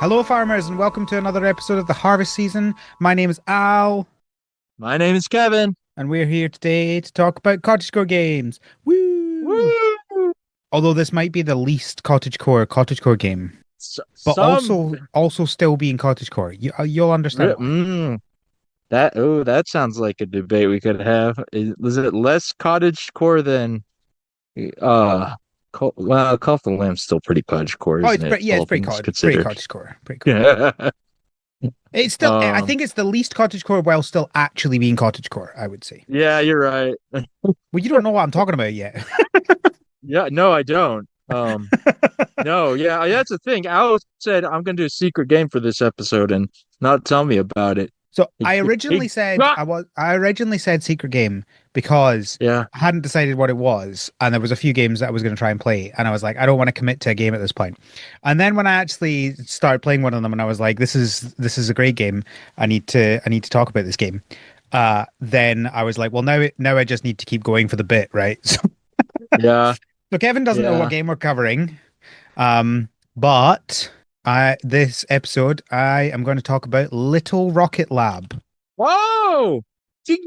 Hello, farmers, and welcome to another episode of the harvest season. My name is Al, My name is Kevin. and we're here today to talk about cottagecore games. Woo! Woo! Although this might be the least cottagecore game, but Some also still being cottagecore. You'll understand why. that sounds like a debate we could have. Is it less cottage core than Call of the Lamb's still pretty cottage core, Oh, isn't it? it's All pretty things pretty considered. cottagecore, pretty cool. Yeah. It's still, I Um think it's the least cottagecore while still actually being cottagecore. I would say. yeah, you're right. Well, you don't know what I'm talking about yet. Yeah, no, I don't. No, yeah, that's the thing. Al said I'm gonna do a secret game for this episode and not tell me about it. So He- he- I originally said secret game because yeah. I hadn't decided what it was, and there was a few games that I was going to try and play, and I was like, I don't want to commit to a game at this point. And then when I actually started playing one of them, and I was like, this is a great game. I need to talk about this game. Then I was like, well, now I just need to keep going for the bit, right? Yeah. So Kevin doesn't know what Yeah. game we're covering, but this episode I am going to talk about Little Rocket Lab. Whoa! Wait,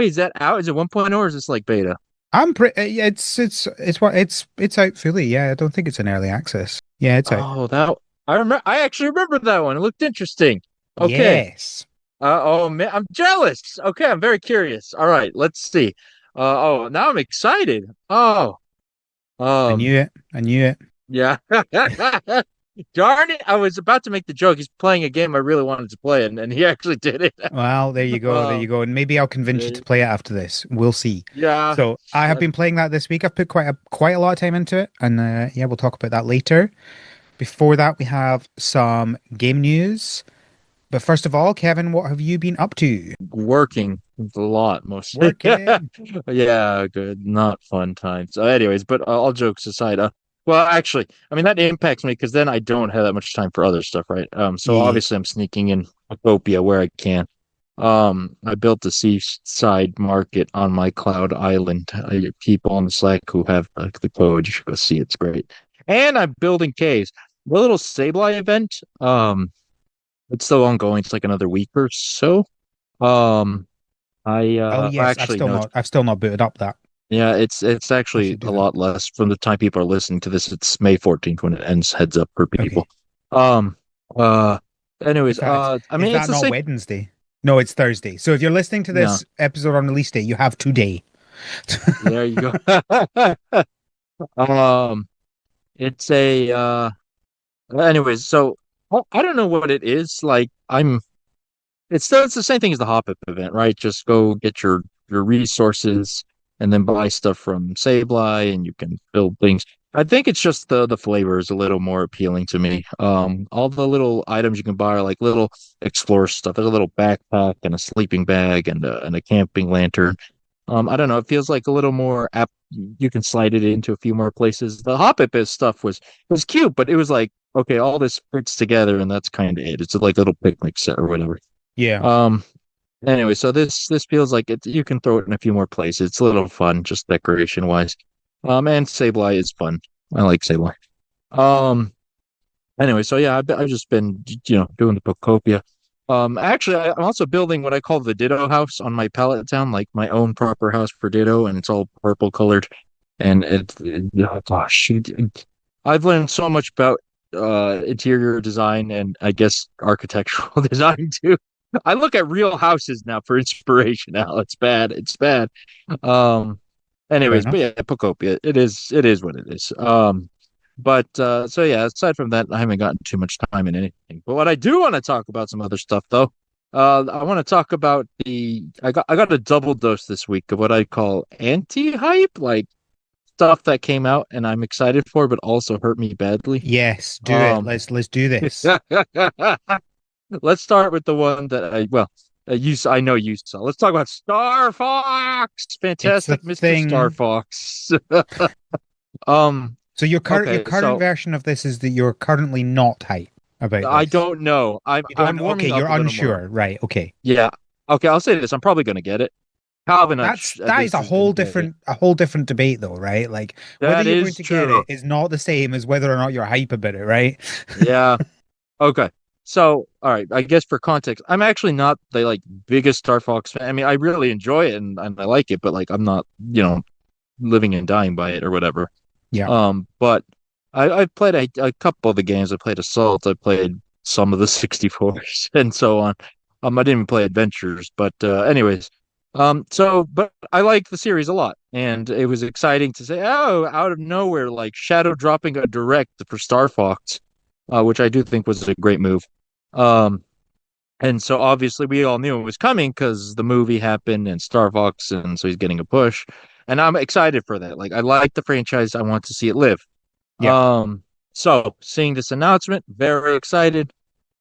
is that out? Is it 1.0 or is this like beta? I'm pretty. Yeah, it's out fully. Yeah, I don't think it's an early access. Yeah, it's out. Oh, that I remember. I actually remember that one. It looked interesting. Okay. Yes, Oh man, I'm jealous. Okay, I'm very curious. All right, let's see. Oh, now I'm excited. Oh, I um, knew it. I knew it. yeah. Darn it! I was about to make the joke. He's playing a game I really wanted to play, and he actually did it. Well, there you go. There Uh, you go. And maybe I'll convince you to play it after this. We'll see. yeah. So I have That- been playing that this week. I've put quite a lot of time into it, and yeah, we'll talk about that later. Before that, we have some game news. But first of all, Kevin, what have you been up to? Working a lot mostly. Working. Yeah, good, not fun times. Anyways, but all jokes aside, well, actually, I mean that impacts me because then I don't have that much time for other stuff, right? So Yeah. obviously I'm sneaking in Utopia where I can. I built a seaside market on my cloud island. I get people on the Slack who have the code. You should go see. It's great. And I'm building caves. The little Sableye event, it's still ongoing. It's like another week or so. Um, I Oh yes, actually no, I've still not booted up that. yeah, it's I actually should do a that. lot less from the time people are listening to this. It's May 14th when it ends. Heads up for Okay. people. Um, uh, In anyways, fact, I is mean it's that the not same. Wednesday? No, it's Thursday. So if you're listening to No, this episode on release day, you have today. there you go. Um, it's a anyways, so I don't know what it is. Like it's the same thing as the Hop Up event, right? Just go get your resources and then buy stuff from Sableye and you can build things. I think it's just the flavor is a little more appealing to me. All the little items you can buy are like little explore stuff. There's a little backpack and a sleeping bag and a camping lantern. I don't know. It feels like a little more app. You can slide it into a few more places. The Hop It Biz stuff was cute, but it was like okay, all this fits together, and that's kind of it. It's like a little picnic set or whatever. Yeah. Um. Anyway, so this feels like it. You can throw it in a few more places. It's a little fun, just decoration wise. And Sableye is fun. I like Sableye. Um. Anyway, so yeah, I've just been doing the Pocopia. Actually, I'm also building what I call the Ditto house on my pallet town, like my own proper house for Ditto, and it's all purple colored. And oh, gosh, I've learned so much about interior design and I guess architectural design too. I look at real houses now for inspiration. Now it's bad. It's bad. Um. Fair Anyways, but enough. yeah, Pocopia. It is what it is. But so yeah, aside from that, I haven't gotten too much time in anything. But what I do want to talk about some other stuff though. I want to talk about I got a double dose this week of what I call anti-hype, like stuff that came out and I'm excited for, but also hurt me badly. Yes, do it. Um, Let's do this. let's start with the one that I know you saw. Let's talk about Star Fox. It's a Fantastic Mr. Star thing. Fox. Um, So your okay, current so version of this is that you're currently not hype about I this. don't know. I'm You don't. I'm Okay, warming up you're a little more. unsure. Right. Okay. Yeah. Okay, I'll say this. I'm probably gonna get it. Calvin at That is least is gonna get it. a whole different debate though, right? Like whether That you're going is to get it true. is not the same as whether or not you're hype about it, right? Yeah. Okay. So, all right, I guess for context, I'm actually not the like biggest Star Fox fan. I mean, I really enjoy it and I like it, but like I'm not, living and dying by it or whatever. Yeah. But I've played a couple of the games. I played Assault, I played some of the 64s and so on. I didn't even play Adventures, but anyways. But I like the series a lot, and it was exciting to say, oh, out of nowhere, like Shadow dropping a direct for Star Fox, which I do think was a great move. Um, and so obviously we all knew it was coming because the movie happened and Star Fox, and so he's getting a push. And I'm excited for that. Like I like the franchise. I want to see it live. Yeah. So seeing this announcement, very excited.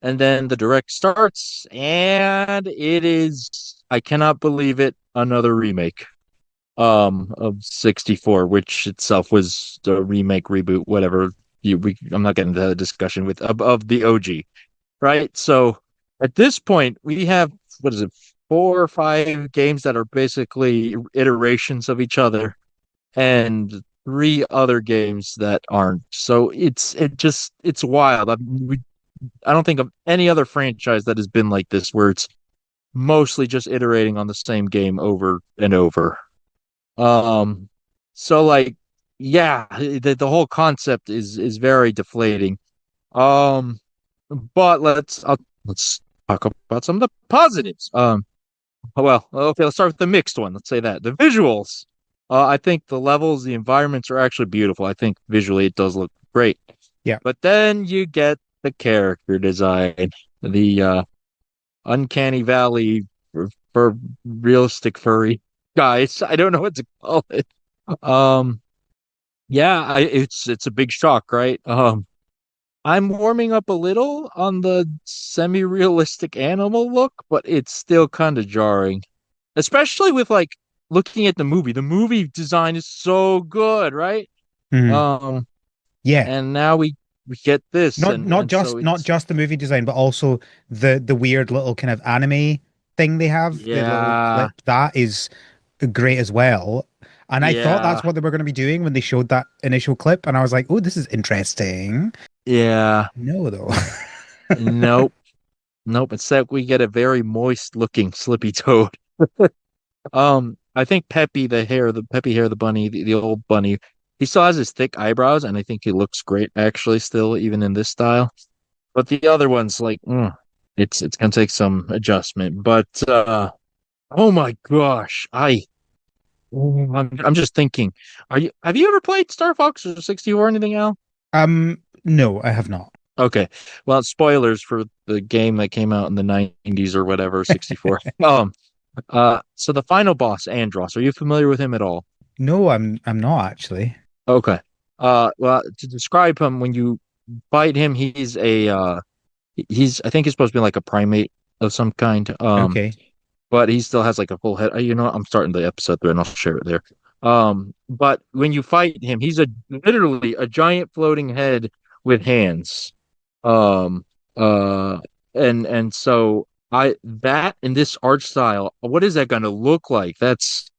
And then the direct starts, and it is, I cannot believe it, another remake of 64, which itself was a remake, reboot, whatever. I'm not getting into the discussion of the OG, right? So at this point, we have what is it, 4 or 5 games that are basically iterations of each other, and 3 other games that aren't. So it's wild. I don't think of any other franchise that has been like this, where it's mostly just iterating on the same game over and over. Um, so like, yeah, the whole concept is very deflating. Um, but let's talk about some of the positives. Well, okay, let's start with the mixed one. Let's say that the visuals. I think the levels, the environments are actually beautiful. I think visually it does look great. Yeah. But then you get the character design, the uncanny valley for realistic furry guys. I don't know what to call it. Um, yeah, it's a big shock, right? I'm warming up a little on the semi-realistic animal look, but it's still kind of jarring, especially with like looking at the movie. The movie design is so good, right? Mhm. Um, Yeah. and now we get this, Not and so not it's just the movie design, but also the weird little kind of anime thing they have, the little yeah, clip that is great as well. And I thought yeah, that's what they were going to be doing when they showed that initial clip, and I was like, "Oh, this is interesting." yeah. No, though. Nope, nope. Instead, we get a very moist looking Slippy Toad. I think the Peppy hair, the bunny, the old bunny, he still has his thick eyebrows, and I think he looks great actually still, even in this style. But the other one's like, it's gonna take some adjustment. But oh my gosh, I'm just thinking, have you ever played Star Fox or 64 or anything else? No, I have not. Okay. Well, spoilers for the game that came out in the 90s or whatever, 64. So the final boss, Andros, are you familiar with him at all? No, I'm not actually. Okay. Well, to describe him, when you fight him, he's I think he's supposed to be like a primate of some kind. Okay. But he still has like a full head. You know what? I'm starting the episode there, and I'll share it there. But when you fight him, he's a literally a giant floating head with hands. Um, uh, and so I that in this art style, what is that going to look like? That's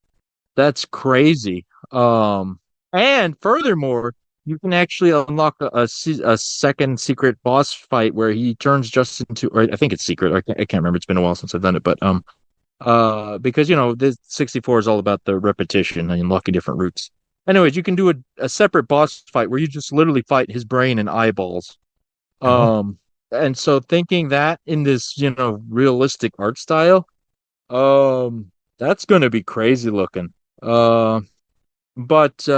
crazy. And furthermore, you can actually unlock a second secret boss fight where he turns just into, or I think it's secret. I can't remember. It's been a while since I've done it, but because this 64 is all about the repetition and unlocking different routes. Anyways, you can do a separate boss fight where you just literally fight his brain and eyeballs. Oh. Um, and so thinking that in this, realistic art style, that's gonna be crazy looking. Uh, but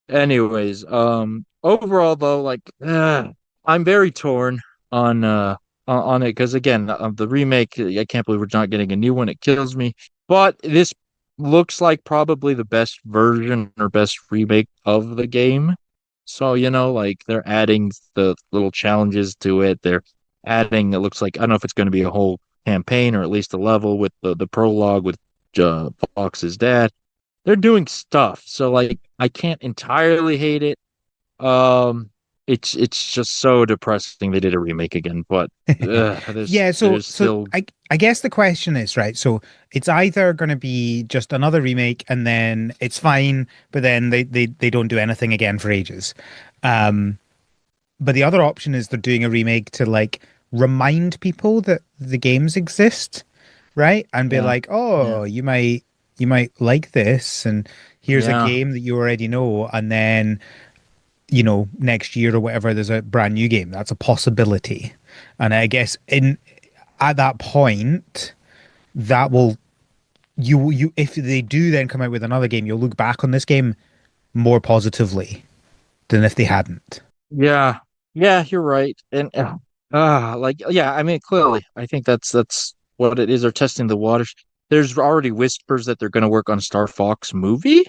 anyways, overall though, like, I'm very torn on on it because again, the remake, I can't believe we're not getting a new one. It kills me. But this looks like probably the best version or best remake of the game. So, like they're adding the little challenges to it. They're adding, it looks like, I don't know if it's going to be a whole campaign or at least a level with the prologue with Fox's dad. They're doing stuff. So like I can't entirely hate it. Um it's just so depressing they did a remake again, but there's Yeah, so there's so still I guess the question is, right, so it's either going to be just another remake and then it's fine, but then they don't do anything again for ages. Um but the other option is they're doing a remake to like remind people that the games exist, right? And be Yeah, like, yeah, oh, you might like this, and here's a yeah, game that you already know, and then next year or whatever, there's a brand new game. That's a possibility. And I guess in at that point, that will you if they do then come out with another game, you'll look back on this game more positively than if they hadn't. yeah, yeah. You're right, and like yeah. I mean, clearly, I think that's what it is. They're testing the waters. There's already whispers that they're going to work on Star Fox movie.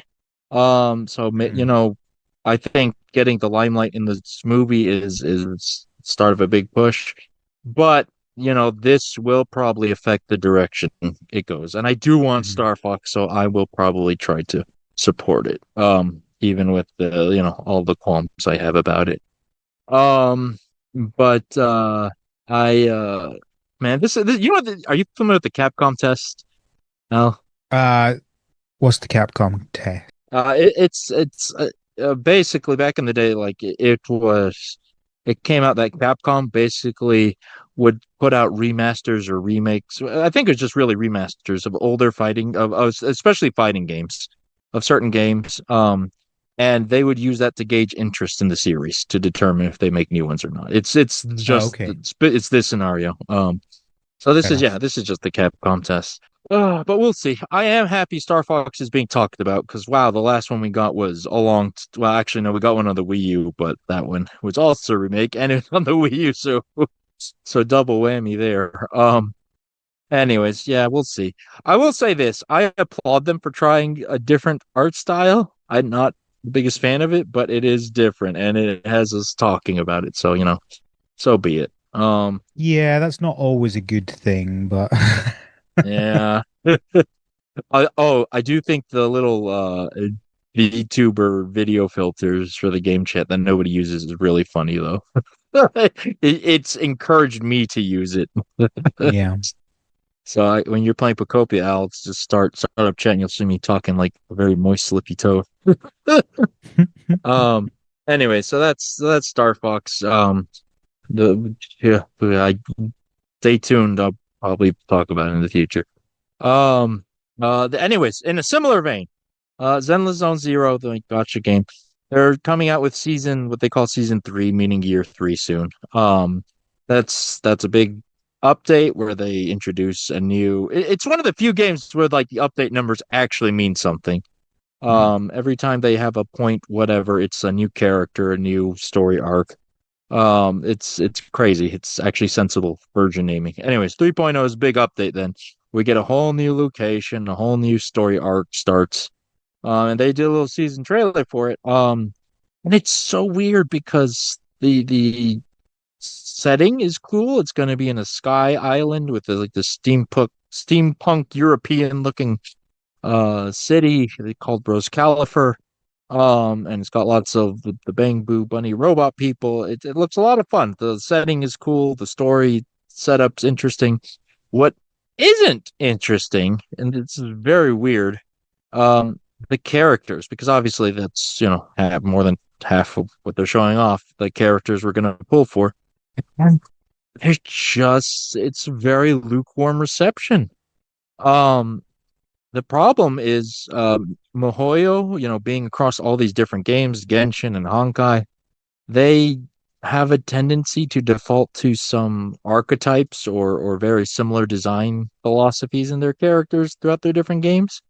So Mm. I think getting the limelight in this movie is start of a big push, but this will probably affect the direction it goes. And I do want Mhm. Star Fox, so I will probably try to support it. Even with the all the qualms I have about it. Um, but I man, this are you familiar with the Capcom test? No. Uh, what's the Capcom test? It's basically back in the day, like it came out that Capcom basically would put out remasters or remakes. I think it's just really remasters of older fighting of especially fighting games of certain games. And they would use that to gauge interest in the series to determine if they make new ones or not. It's Oh, just okay, it's this scenario. So fair enough. this is just the Capcom test. But we'll see. I am happy Star Fox is being talked about because wow, the last one we got was well, actually no, we got one on the Wii U, but that one was also a remake and it's on the Wii U, so so double whammy there. Anyways, yeah, we'll see. I will say this, I applaud them for trying a different art style. I'm not the biggest fan of it, but it is different and it has us talking about it, so so be it. Yeah, that's not always a good thing, but Yeah. I do think the little VTuber video filters for the game chat that nobody uses is really funny though. It's encouraged me to use it. yeah. So when you're playing Pocopia, Alex, just start up chat and you'll see me talking like a very moist, slippy toe. Um. Anyway, so that's Star Fox. The yeah, I stay tuned. I'll probably talk about it in the future. Um. Anyways, in a similar vein. Zenless Zone Zero, the gotcha game. They're coming out with what they call season three, meaning year three soon. That's a big update where they introduce a new. It's one of the few games where like the update numbers actually mean something. Mhm. Every time they have a point, whatever, it's a new character, a new story arc. It's crazy. It's actually sensible version naming. Anyways, 3.0 is a big update. Then we get a whole new location, a whole new story arc starts. And they did a little season trailer for it. And it's so weird because the setting is cool. It's going to be in a sky island with like the steampunk European looking city called Bros Califer. And it's got lots of the Bang Boo Bunny robot people. It looks a lot of fun. The setting is cool. The story setup's interesting. What isn't interesting, and it's very weird, um, the characters, because obviously that's, have more than half of what they're showing off. The characters we're gonna pull for. And it's very lukewarm reception. Um, the problem is MiHoYo, being across all these different games, Genshin and Honkai, they have a tendency to default to some archetypes or very similar design philosophies in their characters throughout their different games.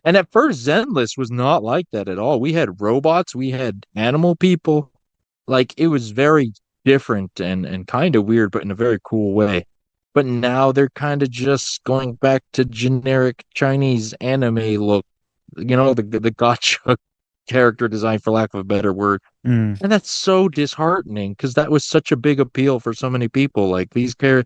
And at first, Zenless was not like that at all. We had robots, we had animal people. Like it was very different and kind of weird, but in a very cool way. But now they're kind of just going back to generic Chinese anime look, the gotcha character design, for lack of a better word. Mm. And that's so disheartening because that was such a big appeal for so many people. Like the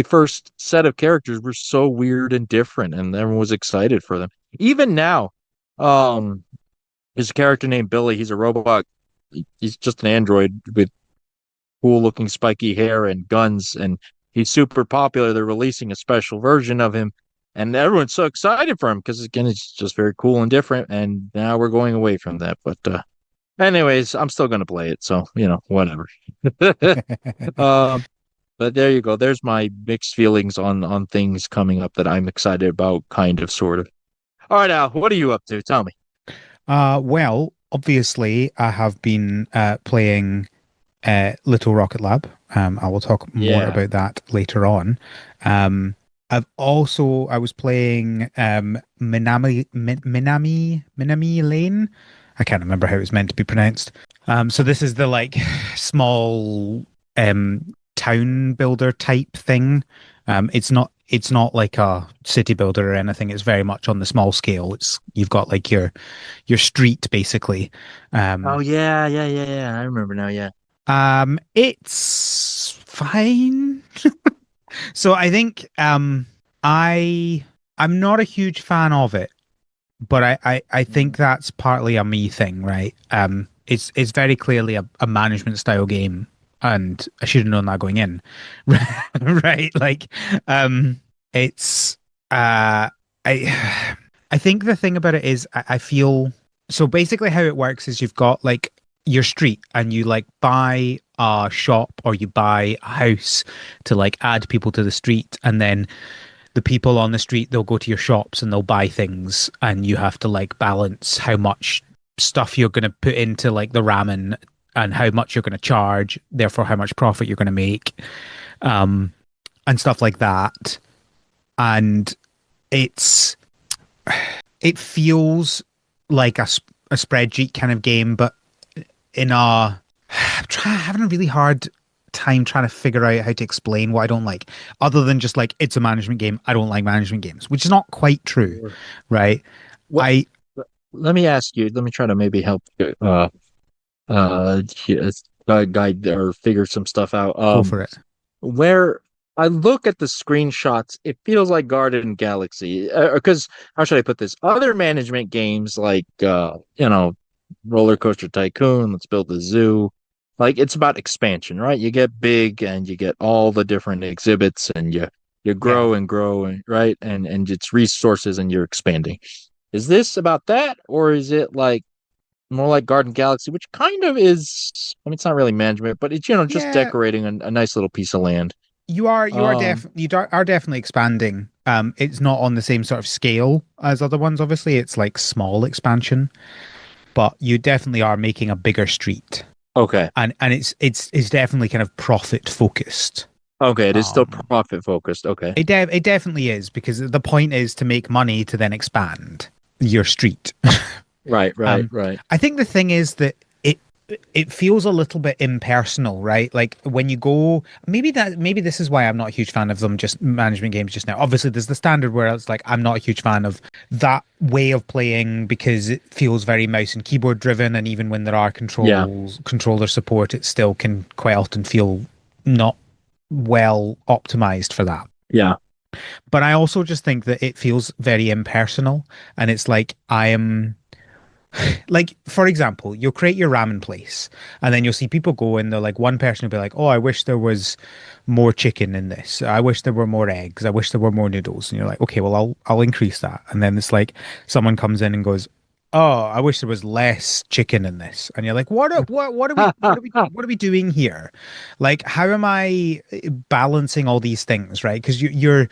first set of characters were so weird and different, and everyone was excited for them. Even now, um, there's a character named Billy. He's a robot. He's just an android with cool looking spiky hair and guns, and he's super popular. They're releasing a special version of him, and everyone's so excited for him because again, it's just very cool and different. And now we're going away from that, but Anyways, I'm still gonna play it, so whatever. Um, but there you go. There's my mixed feelings on things coming up that I'm excited about, kind of, sort of. All right, Al, what are you up to? Tell me. Well, obviously, I have been playing Little Rocket Lab. I will talk more Yeah. about that later on. Um, I was playing Minami Lane. I can't remember how it was meant to be pronounced. So this is the like small town builder type thing. It's not like a city builder or anything. It's very much on the small scale. It's you've got like your street basically. Oh Um, yeah, yeah, yeah, yeah. I remember now. Yeah. it's fine. So I think I I'm not a huge fan of it, but I think Mm. that's partly a me thing, right? It's very clearly a management style game, and I should have known that going in, right? Like, it's uh I I think the thing about it is I feel so basically how it works is you've got like your street and you like buy a shop or you buy a house to like add people to the street, and then the people on the street, they'll go to your shops and they'll buy things, and you have to like balance how much stuff you're going to put into like the ramen and how much you're going to charge, therefore how much profit you're going to make, um and stuff like that. And it's it feels like a spreadsheet kind of game, but in a having a really hard time trying to figure out how to explain what I don't like, other than just like it's a management game. I don't like management games, which is not quite true, Sure. right? What? I Let me ask you. Let me try to maybe help you, guide or figure some stuff out. go for it. Where I look at the screenshots, it feels like Garden Galaxy. Because how should I put this? Other management games like Roller Coaster Tycoon, Let's Build the Zoo, like it's about expansion, right? You get big and you get all the different exhibits and you Yeah, grow and grow and right and it's resources and you're expanding. Is this about that or is it like more like Garden Galaxy, which kind of is, I mean, it's not really management, but it's, just yeah. decorating a nice little piece of land. Um, Are definitely expanding. It's not on the same sort of scale as other ones. Obviously, it's like small expansion, but you definitely are making a bigger street, okay. and it's definitely kind of profit focused. Okay. It is still Um, profit focused. Okay. it definitely is because the point is to make money to then expand your street. Right, right, um, right. I think the thing is that it feels a little bit impersonal, right? Like when you go, maybe this is why I'm not a huge fan of them, just management games just now. Obviously, there's the standard where it's like I'm not a huge fan of that way of playing because it feels very mouse and keyboard driven, and even when there are Yeah, controller support, it still can quite often feel not well optimized for that. yeah, But I also just think that it feels very impersonal, and it's like I am like, for example, you'll create your ramen place, and then you'll see people go in. They're like, one person will be like, "Oh, I wish there was more chicken in this. I wish there were more eggs. I wish there were more noodles." And you're like, "Okay, well, I'll increase that." And then it's like someone comes in and goes, "Oh, I wish there was less chicken in this." And you're like, what are we doing here? Like, how am I balancing all these things, right? Because your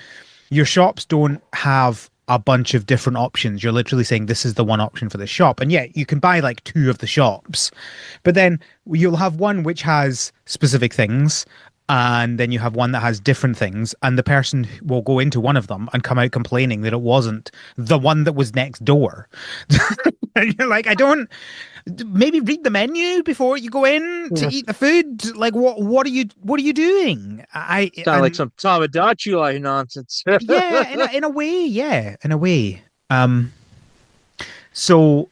shops don't have a bunch of different options. You're literally saying this is the one option for the shop. And yet you can buy like two of the shops. But then you'll have one which has specific things, and then you have one that has different things, and the person will go into one of them and come out complaining that it wasn't the one that was next door. And you're like, I don't maybe read the menu before you go in to eat the food. Like what are you doing? I sound like and some Tamagotchi like nonsense. yeah, in a way, yeah, in a way. So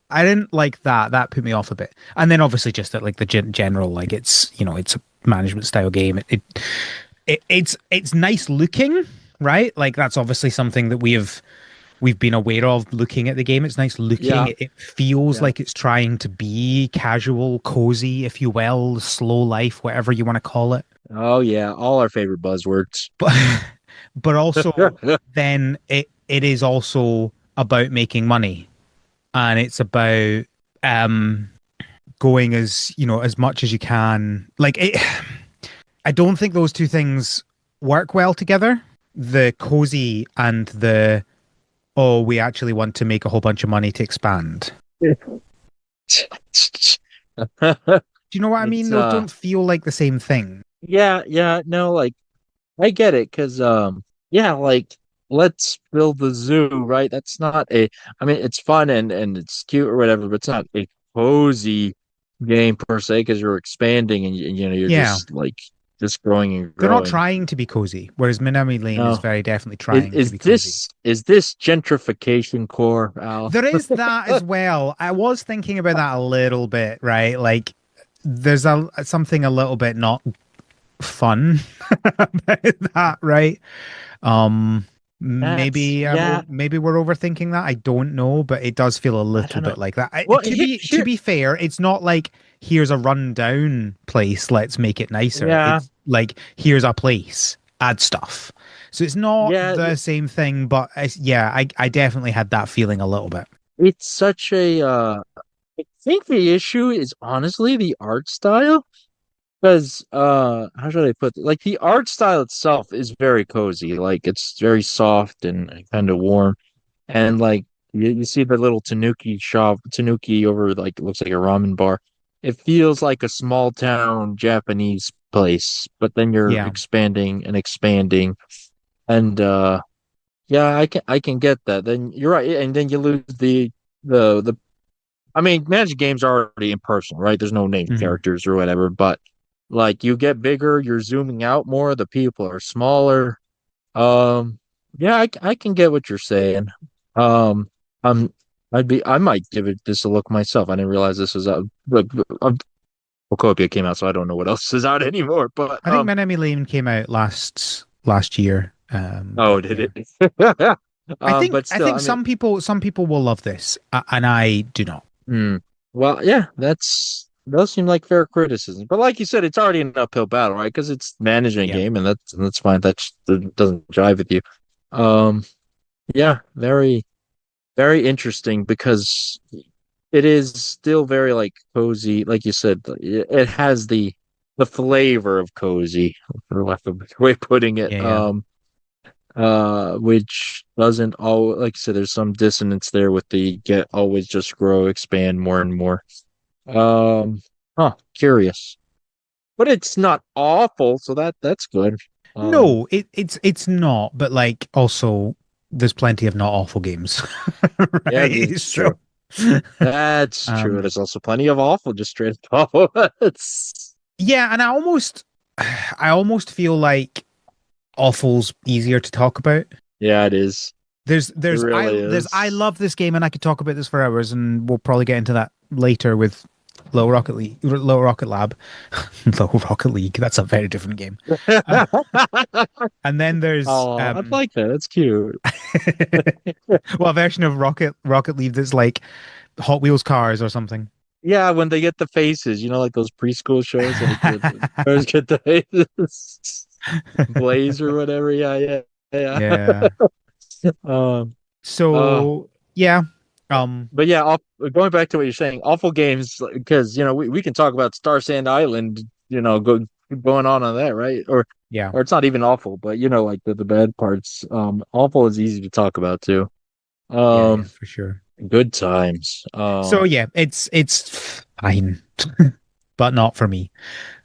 I didn't like that. That put me off a bit. And then obviously just that like the general like it's a management style game. It's nice looking, right? Like that's obviously something that we've been aware of looking at the game. It's nice looking. Yeah, It feels yeah. like it's trying to be casual, cozy, if you will, slow life, whatever you want to call it. Oh yeah, all our favorite buzzwords. But but also then it is also about making money, and it's about um going as, as much as you can. Like it, I don't think those two things work well together. The cozy and the, oh, we actually want to make a whole bunch of money to expand. Do you know what I mean? It's Those don't feel like the same thing. yeah, yeah, no, like I get it because yeah, like let's build the zoo, right? That's not a I mean it's fun and it's cute or whatever, but it's not a cozy game per se because you're expanding and you know you're Yeah. just like just growing and They're not growing. trying to be cozy, whereas Minami Lane is No. very definitely trying to Is be cozy. this gentrification core, Al? There is that as well. I was thinking about that a little bit, right? Like there's a something a little bit not fun about that, right? Um That's yeah, maybe we're overthinking that. I don't know, but it does feel a I little don't know. bit like that. Well, To here be fair, it's not like here's a rundown place, let's make it nicer. yeah, It's like here's a place, add stuff. So it's not yeah, the same thing, but yeah, I definitely had that feeling a little bit. it's such a I think the issue is honestly the art style. Because how should I put it? Like the art style itself is very cozy. Like it's very soft and kind of warm. And like you see the little Tanuki over like it looks like a ramen bar. It feels like a small town Japanese place, but then you're Yeah. expanding and expanding. And yeah, I can get that. Then you're right. And then you lose the I mean, Magic games are already impersonal, right? There's no named Hmm. characters or whatever, but like you get bigger, you're zooming out more, the people are smaller. Um, yeah, I can get what you're saying. Um, I'm I might give it this a look myself. I didn't realize this was out. Like, Photopia came out, so I don't know what else is out anymore. But I think Minami Lane came out last year. oh, But did yeah. it? But I still, think I mean, some people will love this, and I do not. hmm. Well, yeah, those seem like fair criticism. But like you said, it's already an uphill battle, right? Because it's managing a Yeah. game, and that's fine. That doesn't jive with you. Um, yeah, very very interesting because it is still very like cozy, like you said. It has the flavor of cozy, for lack of a better way of putting it. Yeah, yeah. Which doesn't all like I said, there's some dissonance there with the get always just grow, expand more and more. Curious. But it's not awful, so that's good. Um, No, it's not, but like also there's plenty of not awful games. yeah, Right? that's So true. That's true. um There's also plenty of awful, just straight up awful. It's yeah, and I almost feel like awful's easier to talk about. yeah, it is. It really There's I is. love this game and I could talk about this for hours and we'll probably get into that later with Low Rocket Lab, Low Rocket League. That's a very different game. Uh, and then there's Oh, I'd like that. That's cute. well, a version of Rocket League that's like Hot Wheels cars or something. Yeah, when they get the faces, like those preschool shows, like the cars get the faces, Blaze or whatever. Yeah, yeah, yeah. Yeah. Um, uh, So yeah. Um. but yeah, going back to what you're saying, awful games because we can talk about Star Sand Island, going on that, right? Yeah. Or it's not even awful, but like the bad parts. Awful is easy to talk about too. Yeah. Yeah. Um, For sure. good times. So yeah, it's fine, but not for me.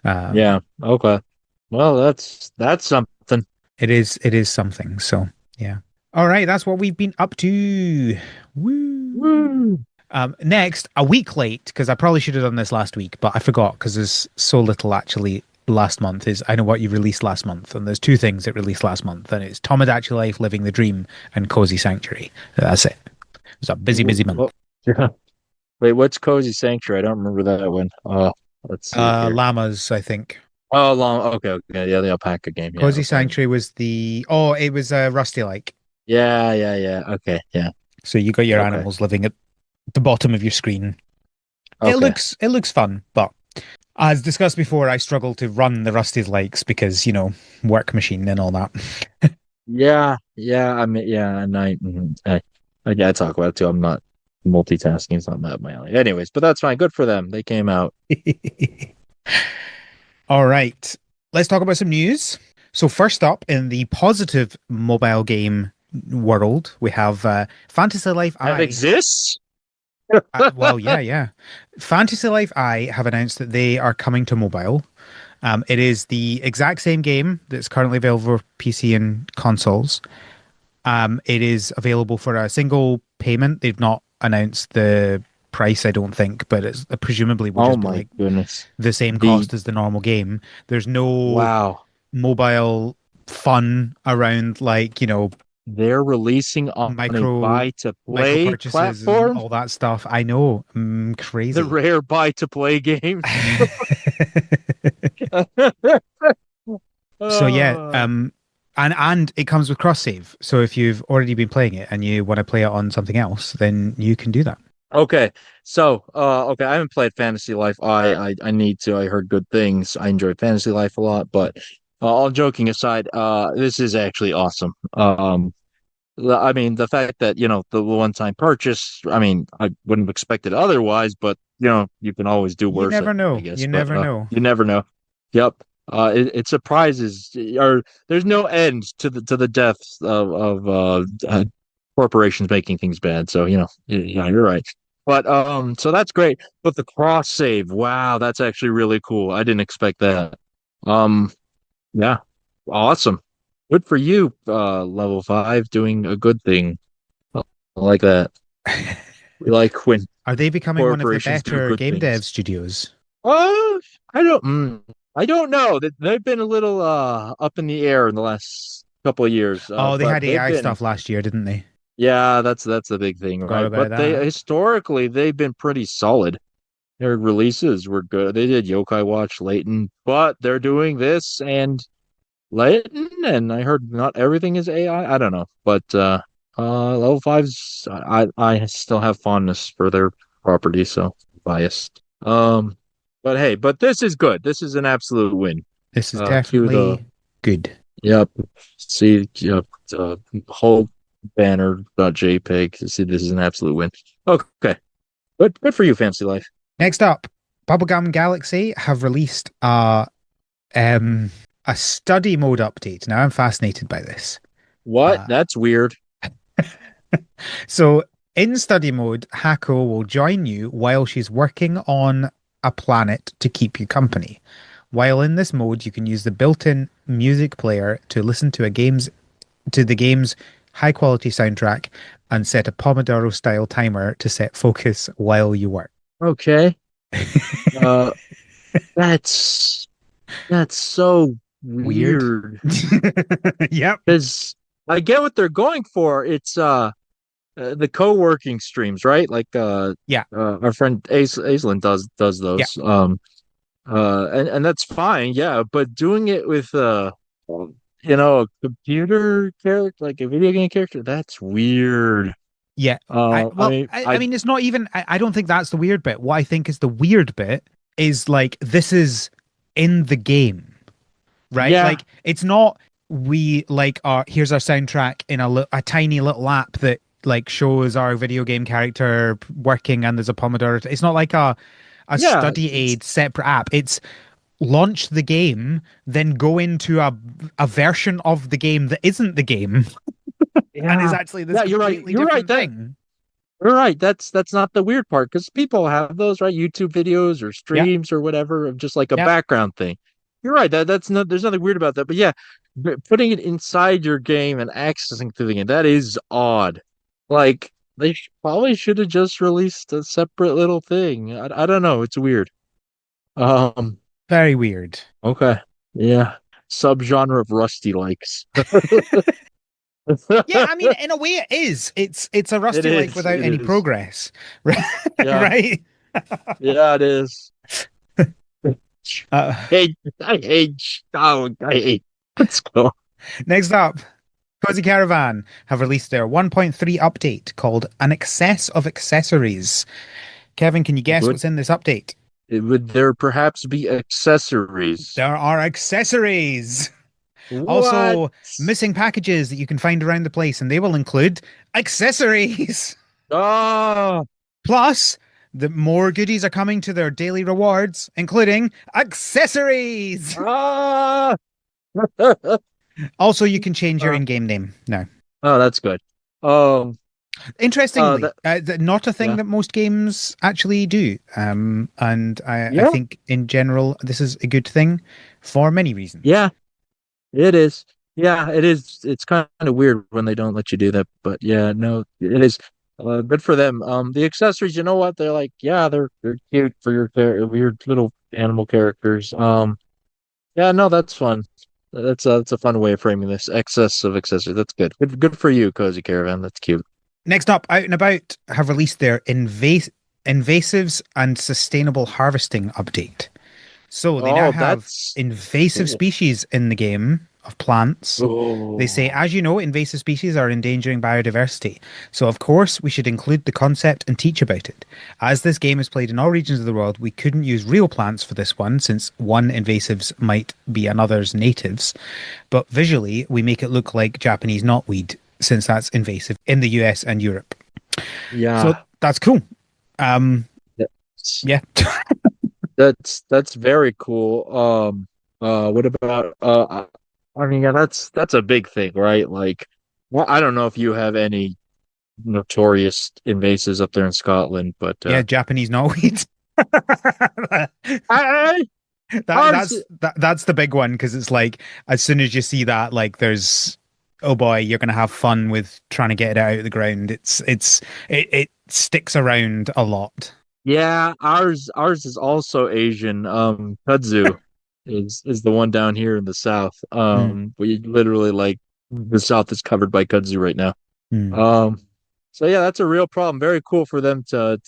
Yeah, okay. Well, that's something. It is something. So yeah. All right, that's what we've been up to. Woo. Woo. Next, a week late because I probably should have done this last week, but I forgot because there's so little actually last month. Is I know what you released last month, and there's two things that released last month, and it's Tomodachi Life, Living the Dream, and Cozy Sanctuary. That's it. It was a busy month. Yeah. Wait, what's Cozy Sanctuary? I don't remember that one. Let's see here. Llamas, I think. Oh, long. Okay, okay. Yeah, the alpaca game. Yeah, Cozy okay. Sanctuary was it was Rusty like. Yeah, yeah, yeah. Okay, yeah. So you got your Okay, animals living at the bottom of your screen. okay. It looks fun, but as discussed before, I struggle to run the Rusty's likes because, work machine and all that. Yeah, yeah. I mean, yeah, and I talk about it too. I'm not. multitasking is not my alley. Anyways, but that's fine. Good for them. They came out. All right. Let's talk about some news. So first up in the positive mobile game world, we have Fantasy Life That I. exists? Well, yeah, yeah. Fantasy Life I have announced that they are coming to mobile. It is the exact same game that's currently available for PC and consoles. It is available for a single payment. They've not announced the price, I don't think, but it's presumably will Oh just be my like goodness. the same The cost as the normal game. There's no Wow. mobile fun around like, They're releasing on a micro buy to micro play purchases and platform. all that stuff. I know, The crazy. rare buy to play games. So yeah, Uh, and it comes with cross save. So if you've already been playing it and you want to play it on something else, then you can do that. okay. So, okay, I haven't played Fantasy Life. I need to. I heard good things. I enjoyed Fantasy Life a lot, but all joking aside, this is actually awesome. I mean, the fact that, the one-time purchase, I mean, I wouldn't have expected otherwise, but you can always do You worse, never I know. guess. You But never know. you never know. Yep. It surprises, or there's no end to the deaths of corporations making things bad. So, yeah, you're right. But so that's great. But the cross save, wow, that's actually really cool. I didn't expect that. Um, yeah, awesome. Good for you, level 5, doing a good thing. I like that. We like when Are they becoming one of the corporations do better good game dev things. studios? Oh, I don't, I don't know. They've been a little up in the air in the last couple of years. Oh, they But had they've AI been, stuff last year, didn't they? yeah, that's the big thing, Forgot right? about But they that. historically they've been pretty solid. Their releases were good. They did Yokai Watch Layton, but they're doing this and Layton, and I heard not everything is AI. I don't know, but level fives, I still have fondness for their property, so biased. But hey, but this is good. This is an absolute win. This is Cue the definitely good. yep. See, yep. Whole banner.jpg. See, this is an absolute win. Okay, good for you, Fancy Life. Next up, Bubblegum Galaxy have released um a study mode update. Now I'm fascinated by this. What? Uh, That's weird. so in study mode, Hako will join you while she's working on a planet to keep you company. While in this mode, you can use the built-in music player to listen to the game's high quality soundtrack and set a Pomodoro style timer to set focus while you work. Okay. Uh, that's so Weird. weird Yep. because I get what they're going for. It's the co-working streams, right? Like Yeah. our friend Aislinn does Yeah. those. And that's fine, yeah. But doing it with a computer character, like a video game character, that's weird. Yeah. I mean, I mean, it's not even, I don't think that's the weird bit. What I think is the weird bit is like, this is in the game, right? yeah, Like, it's not, we like, here's our soundtrack in a tiny little app that like shows our video game character working and there's a Pomodoro. It's not like a yeah, study aid separate app. It's launch the game, then go into a version of the game that isn't the game and is yeah, actually this yeah. You're right. completely You're right. different thing. You're right. That's not the weird part because people have those, right? YouTube videos or Yeah. streams or whatever of just like a Yeah. background thing. You're right. That's not. There's nothing weird about that. But yeah, putting it inside your game and accessing through the game, that is odd. Like they probably should have just released a separate little thing. I don't know. It's weird. Um. Very weird. Okay. Yeah. Subgenre of Rusty likes. Yeah, I mean, in a way, it is. It's a It Rusty like is. without It any is. progress, right? Yeah. Right? Yeah. It is. Uh, I hate, I hate. Let's go. Next up, Cozy Caravan have released their 1.3 update called An Excess of Accessories. Kevin, can you guess Would what's in this update? would there perhaps be accessories? There are accessories. What? Also, missing packages that you can find around the place, and they will include accessories. Oh, Plus, the more goodies are coming to their daily rewards, including accessories. Ah, Also, you can change your uh, in-game name now. oh, that's good. Um, Interestingly, that not a thing yeah, that most games actually do. And I yeah, think in general, this is a good thing for many reasons. yeah. It is. Yeah, it is. It's kind of weird when they don't let you do that, but yeah, no, it is good for them. The accessories, you know what? They're like, yeah, they're cute for your weird little animal characters. Yeah, no, that's fun. That's a fun way of framing this. Excess of accessories. That's good. Good for you, Cozy Caravan. That's cute. Next up, Out and About have released their invasives and sustainable harvesting update. So they now Oh, have that's invasive cool. species in the game of plants. They say, Oh, as you know, invasive species are endangering biodiversity. So, of course, we should include the concept and teach about it. As this game is played in all regions of the world, we couldn't use real plants for this one, since one invasives might be another's natives. But visually, we make it look like Japanese knotweed, since that's invasive in the US and Europe. So, yeah. that's cool. Um, That's yeah. that's very cool. What about I mean, yeah, that's a big thing, right? Like, well, I don't know if you have any notorious invasives up there in Scotland, but Yeah, Japanese knotweed. I ours, That's the big one because it's like as soon as you see that, like there's oh boy, you're gonna have fun with trying to get it out of the ground. It sticks around a lot. yeah, ours is also Asian. Kudzu is the one down here in the south. Mm, We literally like the south is covered by kudzu right now. mm. Um, so yeah, that's a real problem. Very cool for them to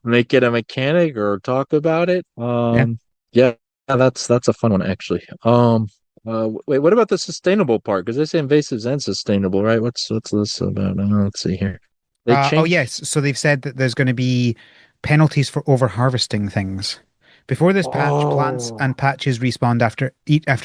make it a mechanic or talk about it. Yeah. Yeah, that's a fun one actually. Wait, what about the sustainable part? Because they say invasives and sustainable, right? What's this about? Let's see here. They Oh changed. yes, so they've said that there's going to be penalties for over harvesting things. Before this patch, plants Oh, and patches respawned after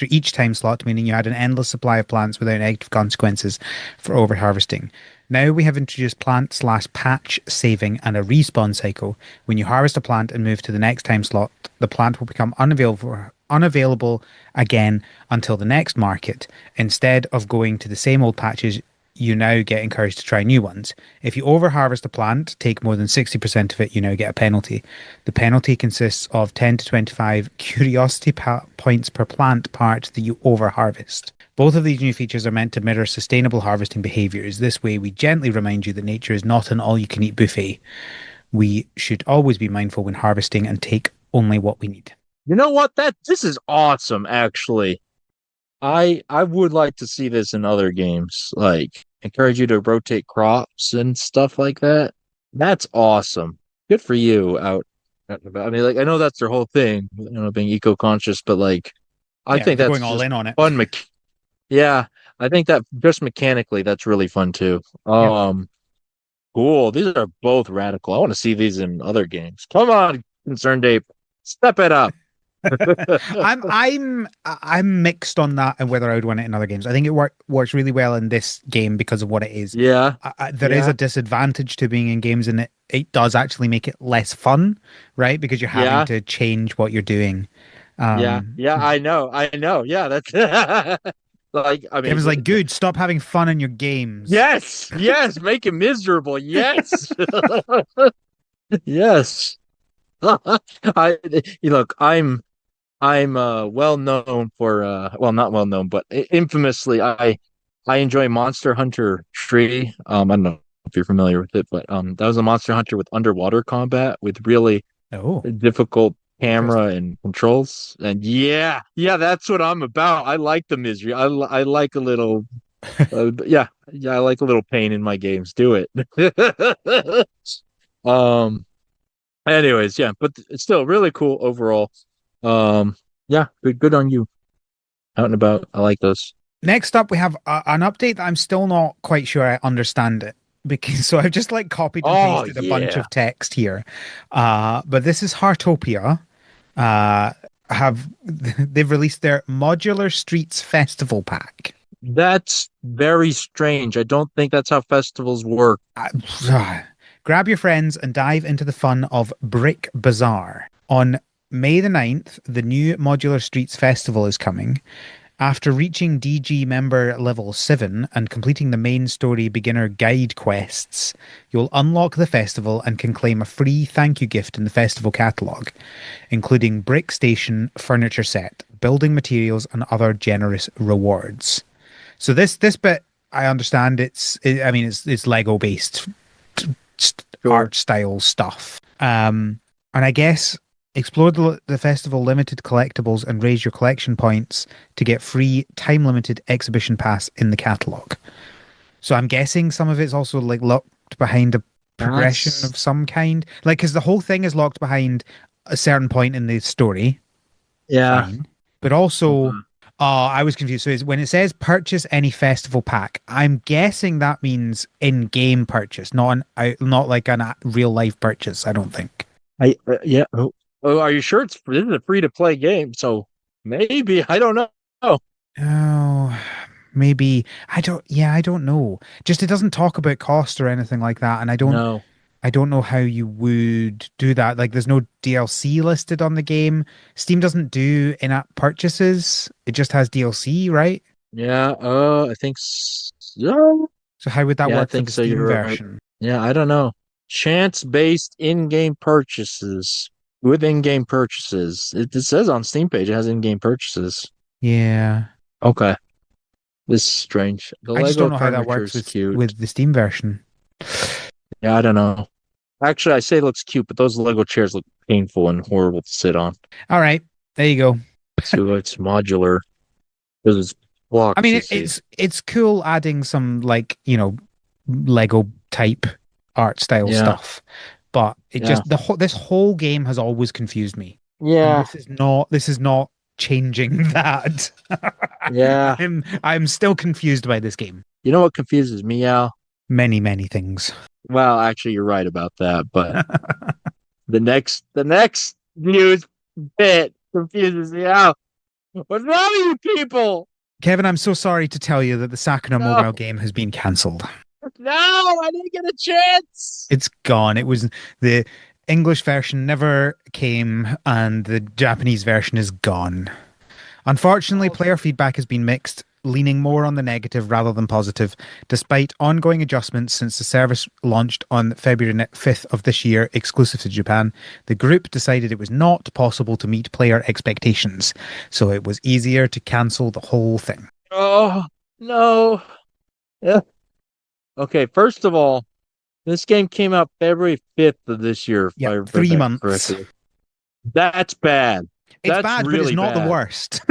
each time slot, meaning you had an endless supply of plants without negative consequences for over harvesting. Now we have introduced plant slash patch saving and a respawn cycle. When you harvest a plant and move to the next time slot, the plant will become unavailable again until the next market. Instead of going to the same old patches, you now get encouraged to try new ones. If you overharvest a plant, take more than 60% of it, you now get a penalty. The penalty consists of 10 to 25 curiosity points per plant part that you overharvest. Both of these new features are meant to mirror sustainable harvesting behaviors. This way, we gently remind you that nature is not an all you can eat buffet. We should always be mindful when harvesting and take only what we need. you know what? This is awesome, actually. I would like to see this in other games, like encourage you to rotate crops and stuff like that. That's awesome. Good for you out and about. I mean, like I know that's their whole thing, being eco-conscious, but like I Yeah, think they're that's going all just in on it. fun. Yeah, I think that just mechanically, that's really fun too. Yeah. Cool. These are both radical. I want to see these in other games. Come on, Concerned Ape, step it up. I'm mixed on that and whether I would want it in other games. I think it works really well in this game because of what it is. Yeah, There is a yeah, disadvantage to being in games, and it does actually make it less fun, right? Because you're having yeah. to change what you're doing. Yeah, Um, yeah, I know. Yeah, that's like, I mean, Kevin's like, "Good, stop having fun in your games." yes, yes, make it miserable. Yes, yes. Look, I'm well known for well, not well known, but infamously, I enjoy Monster Hunter Tree. I don't know if you're familiar with it, but that was a Monster Hunter with underwater combat with really Oh, difficult camera interesting. and controls. And yeah, yeah, that's what I'm about. I like the misery. I like a little, yeah, yeah, I like a little pain in my games. Do it. um. Anyways, yeah, but it's still really cool overall. Yeah, good on you. Out and about. I like those. Next up, we have an update that I'm still not quite sure I understand it because so I've just like copied and Oh pasted a bunch yeah, of text here. But this is Heartopia. Uh, have they've released their Modular Streets Festival pack? that's very strange. I don't think that's how festivals work. Uh, Grab your friends and dive into the fun of Brick Bazaar. On May the 9th, the new Modular Streets Festival is coming. After reaching DG member level 7 and completing the main story beginner guide quests, you'll unlock the festival and can claim a free thank you gift in the festival catalogue, including brick station, furniture set, building materials, and other generous rewards. So this bit, I understand it's Lego based Sure. art style stuff. And I guess explore the festival limited collectibles and raise your collection points to get free time limited exhibition pass in the catalog. So I'm guessing some of it's also like locked behind a progression That's of some kind. Like, because the whole thing is locked behind a certain point in the story. yeah. Fine. But also, Mhm. I was confused. So when it says purchase any festival pack, I'm guessing that means in-game purchase, not like an real life purchase. I don't think. I yeah. Oh, are you sure this is a free to play game? So maybe I don't know. Oh, Oh, maybe I don't. Yeah, I don't know. Just it doesn't talk about cost or anything like that, and no. I don't know how you would do that. Like, there's no DLC listed on the game. Steam doesn't do in-app purchases. It just has DLC, right? Yeah. I think so. So how would that Yeah, I work for think the so. Steam You're right. version? Yeah, I don't know. Chance-based in-game purchases with in-game purchases. It says on Steam page it has in-game purchases. Yeah. Okay. This is strange. The I just don't Lego know how that furniture works is cute. with the Steam version. Yeah, I don't know. Actually, I say it looks cute, but those Lego chairs look painful and horrible to sit on. All right, there you go. So it's modular. Because it's I blocks, mean, you see. it's cool adding some like Lego type art style Yeah, stuff, but it yeah, just this whole game has always confused me, and yeah, this is not changing that. yeah. I'm still confused by this game. You know what confuses me, Al? Many things. Well, actually, you're right about that, but the next news bit confuses me, Al. What's wrong with you people? Kevin, I'm so sorry to tell you that the Sakuna No, mobile game has been cancelled. no, I didn't get a chance. It's gone. It was the English version never came, and the Japanese version is gone. Unfortunately, Oh, player feedback has been mixed, leaning more on the negative rather than positive. Despite ongoing adjustments since the service launched on February 5th of this year, exclusive to Japan, the group decided it was not possible to meet player expectations, so it was easier to cancel the whole thing. oh no. Yeah. Okay, first of all, this game came out February 5th of this year, if I Yep, read three that months. correctly. That's bad. It's That's bad, but it's really not the bad. worst.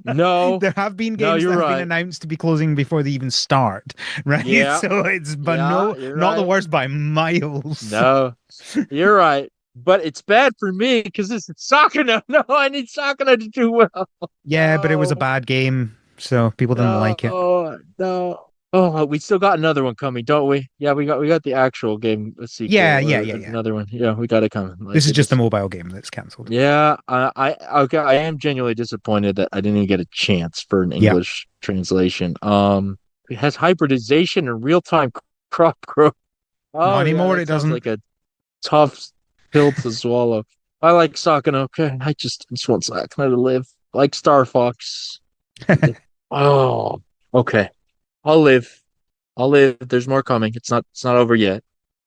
No, There have been no, games you're that have been right. announced to be closing before they even start, right? Yeah, So it's but yeah, no, you're not the right. worst by miles. No, you're right. But it's bad for me because this is Sakuna. No, I need Sakuna to do well. Yeah, but it was a No, bad game, so people didn't like it. no, no. Oh, we still got another one coming, don't we? Yeah, we got the actual game, a Yeah, sequel yeah, or yeah, yeah. another one. Yeah, we got it coming. Like This is it just the just mobile game that's cancelled. yeah, okay, I am genuinely disappointed that I didn't even get a chance for an Yeah. English translation. It has hybridization and real-time crop growth. Not Oh yeah, anymore, that it sounds doesn't. like a tough pill to swallow. I like Sakuna, okay. I just want Sakuna to live. Like Star Fox. Oh, okay. I'll live. I'll live. There's more coming. It's not over yet.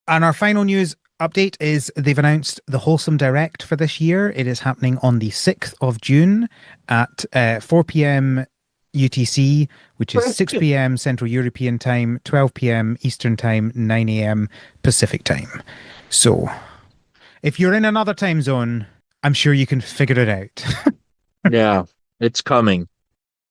And our final news update is they've announced the Wholesome Direct for this year. It is happening on the 6th of June at 4 p.m. UTC, which is 6 p.m. Central European Time, 12 p.m. Eastern Time, 9 a.m. Pacific Time. So if you're in another time zone, I'm sure you can figure it out. Yeah, it's coming.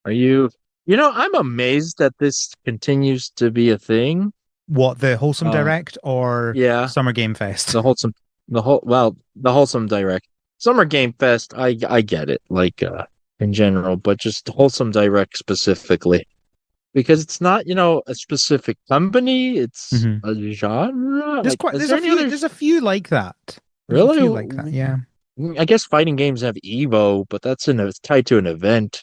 Are you I'm amazed that this continues to be a thing. What, the Wholesome Uh Direct or yeah, Summer Game Fest? the wholesome the wholesome direct. Summer Game Fest, I get it, like in general, but just wholesome direct specifically. Because it's not, a specific company, it's hmm a genre. There's Like, quite is there any other there's a few like that. There's a really? few like that, yeah. I guess fighting games have Evo, but it's tied to an event.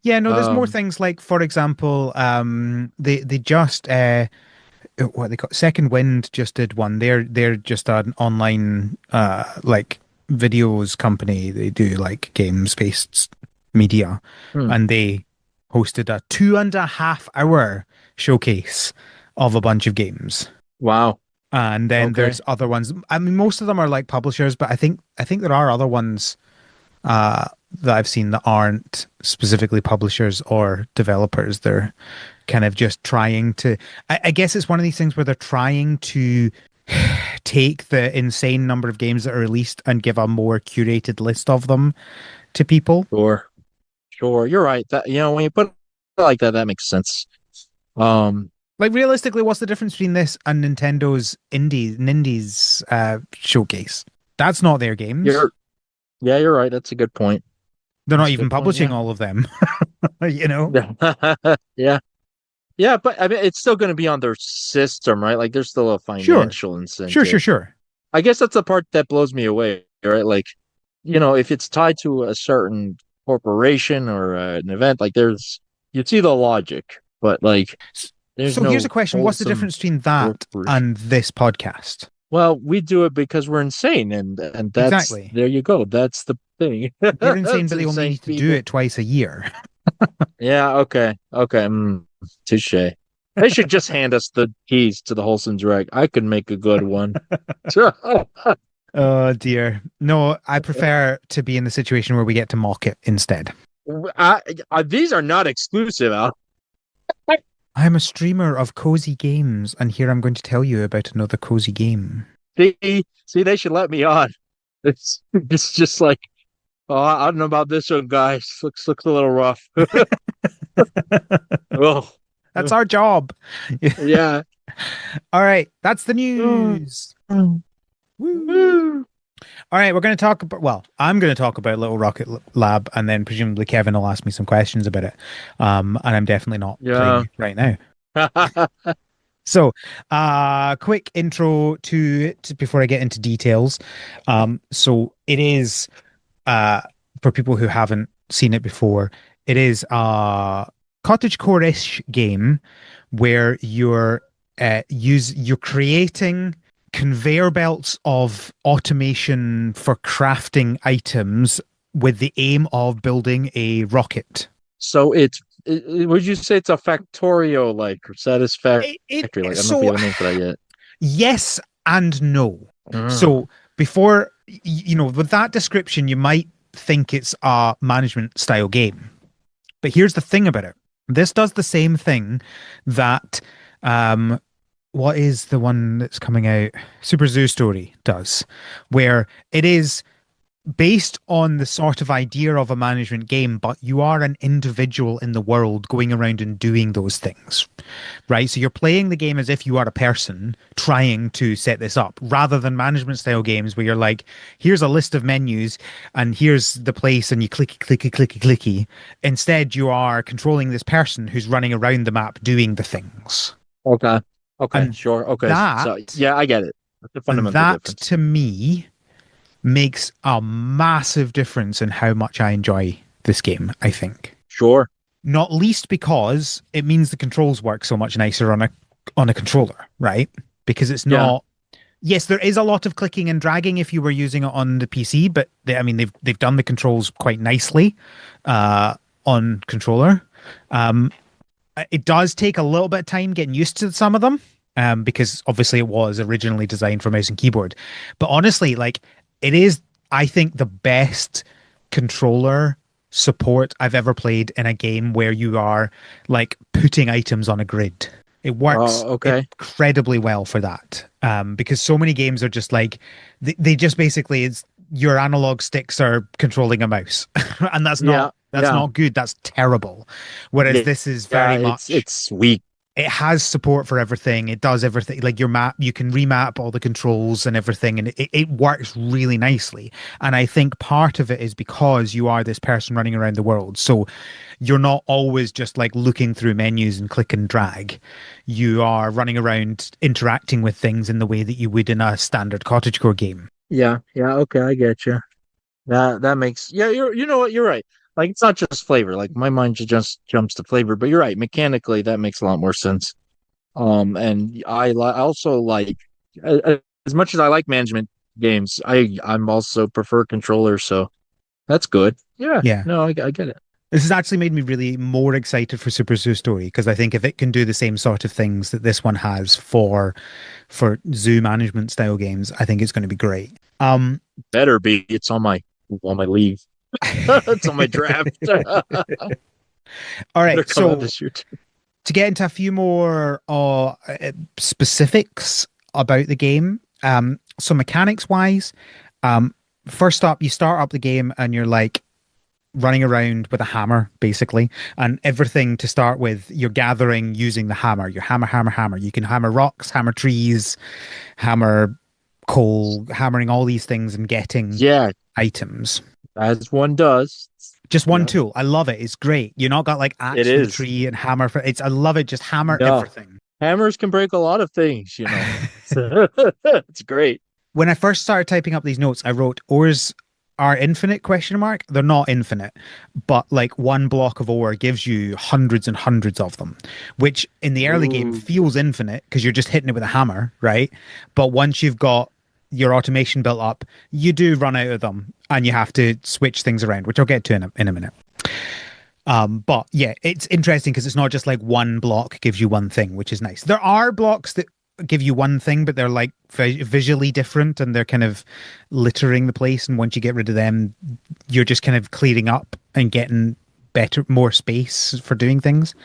Yeah, no, there's more Um, things like, for example, they just what they call Second Wind just did one. They're just an online like videos company. They do like games based media, Hmm. and they hosted a 2.5 hour showcase of a bunch of games. Wow. And then Okay. there's other ones. I mean, most of them are like publishers, but I think there are other ones uh, that I've seen that aren't specifically publishers or developers. They're kind of just trying to. I guess it's one of these things where they're trying to take the insane number of games that are released and give a more curated list of them to people. Sure. Sure. You're right. That when you put it like that, that makes sense. Um, Like realistically, what's the difference between this and Nintendo's Nindies showcase? That's not their games. you're yeah, you're right. That's a good point. They're not That's a even good point. publishing Yeah. all of them. You know? Yeah. Yeah, but I mean, it's still going to be on their system, right? Like, there's still a Sure, financial sure, sure, incentive. sure. I guess that's the part that blows me away, right? Like, if it's tied to a certain corporation or an event, like, you'd see the logic, but like, there's So here's a no question: what's the wholesome difference between that corporation. and this podcast? Well, we do it because we're insane, and that's Exactly. there you go. That's the thing. You're insane, That's but they only insane need to do people. it twice a year. Yeah, okay. Okay. Touche. They should just hand us the keys to the Wholesome Direct. I could make a good one. Oh dear. No, I prefer to be in the situation where we get to mock it instead. These are not exclusive, Al. I'm a streamer of cozy games, and here I'm going to tell you about another cozy game. See, they should let me on. It's just like, oh, I don't know about this one, guys. Looks a little rough. Oh, That's our job. yeah. All right, that's the Mm, news. mm, Woo. mm. All right, we're going to talk about, well, I'm going to talk about Little Rocket Lab, and then presumably Kevin will ask me some questions about it. And I'm definitely not playing Yeah. it right now. So, quick intro to it before I get into details. So it is, uh, for people who haven't seen it before, it is a cottagecore-ish game where you're creating conveyor belts of automation for crafting items with the aim of building a rocket. So would you say it's a Factorio like or Satisfactory? Like, I don't know if we So have a name for that yet. yes and no. Mm. So before with that description, you might think it's a management style game. But here's the thing about it. This does the same thing that what is the one that's coming out? Super Zoo Story does, where it is based on the sort of idea of a management game, but you are an individual in the world going around and doing those things, right? So you're playing the game as if you are a person trying to set this up, rather than management style games where you're like, here's a list of menus and here's the place and you clicky, clicky, clicky, clicky. Instead, you are controlling this person who's running around the map doing the things. Okay. Okay. And Sure. Okay. So that, yeah, I get it. That's a and fundamental that difference. to me makes a massive difference in how much I enjoy this game, I think. Sure. Not least because it means the controls work so much nicer on a controller, right? Because it's Yeah. not. Yes, there is a lot of clicking and dragging if you were using it on the PC, but I mean they've done the controls quite nicely on controller. Um, it does take a little bit of time getting used to some of them, because obviously it was originally designed for mouse and keyboard. But honestly, like it is, I think, the best controller support I've ever played in a game where you are like putting items on a grid. It works Okay. incredibly well for that, because so many games are just like they just basically it's your analog sticks are controlling a mouse, and Yeah. that's Yeah. not good. That's terrible. Whereas Yeah. this is Yeah. very It's much it's weak. it has support for everything. It does everything. Like your map, you can remap all the controls and everything, and it works really nicely. And I think part of it is because you are this person running around the world. So you're not always just like looking through menus and click and drag. You are running around interacting with things in the way that you would in a standard cottagecore game. Yeah. Yeah. Okay. I get you. That makes yeah. You know what? You're right. Like it's not just flavor. Like my mind just jumps to flavor, but you're right. Mechanically, that makes a lot more sense. And I also like as much as I like management games, I'm also prefer controllers, so that's good. Yeah, Yeah. no, I get it. This has actually made me really more excited for Super Zoo Story because I think if it can do the same sort of things that this one has for zoo management style games, I think it's going to be great. Better be. It's on my leave. It's on my draft. All Better right, come out so this year too. to get into a few more specifics about the game, so mechanics wise, um, first up, you start up the game and you're like running around with a hammer, basically, and everything to start with, you're gathering using the hammer. Your hammer, hammer, hammer. You can hammer rocks, hammer trees, hammer coal, hammering all these things and getting Yeah, items. as one does. Just one Yeah, tool. I love it. It's great. You're not got like it axe for the is. tree and hammer for it's. I love it. Just hammer No, everything. hammers can break a lot of things, you know. It's great. When I first started typing up these notes, I wrote ores are infinite question mark. They're not infinite, but like one block of ore gives you hundreds and hundreds of them, which in the early game Ooh, feels infinite because you're just hitting it with a hammer, right? But once you've got your automation built up, you do run out of them and you have to switch things around, which I'll get to in a minute. But yeah, it's interesting because it's not just like one block gives you one thing, which is nice. There are blocks that give you one thing, but they're like visually different and they're kind of littering the place. And once you get rid of them, you're just kind of clearing up and getting better, more space for doing things.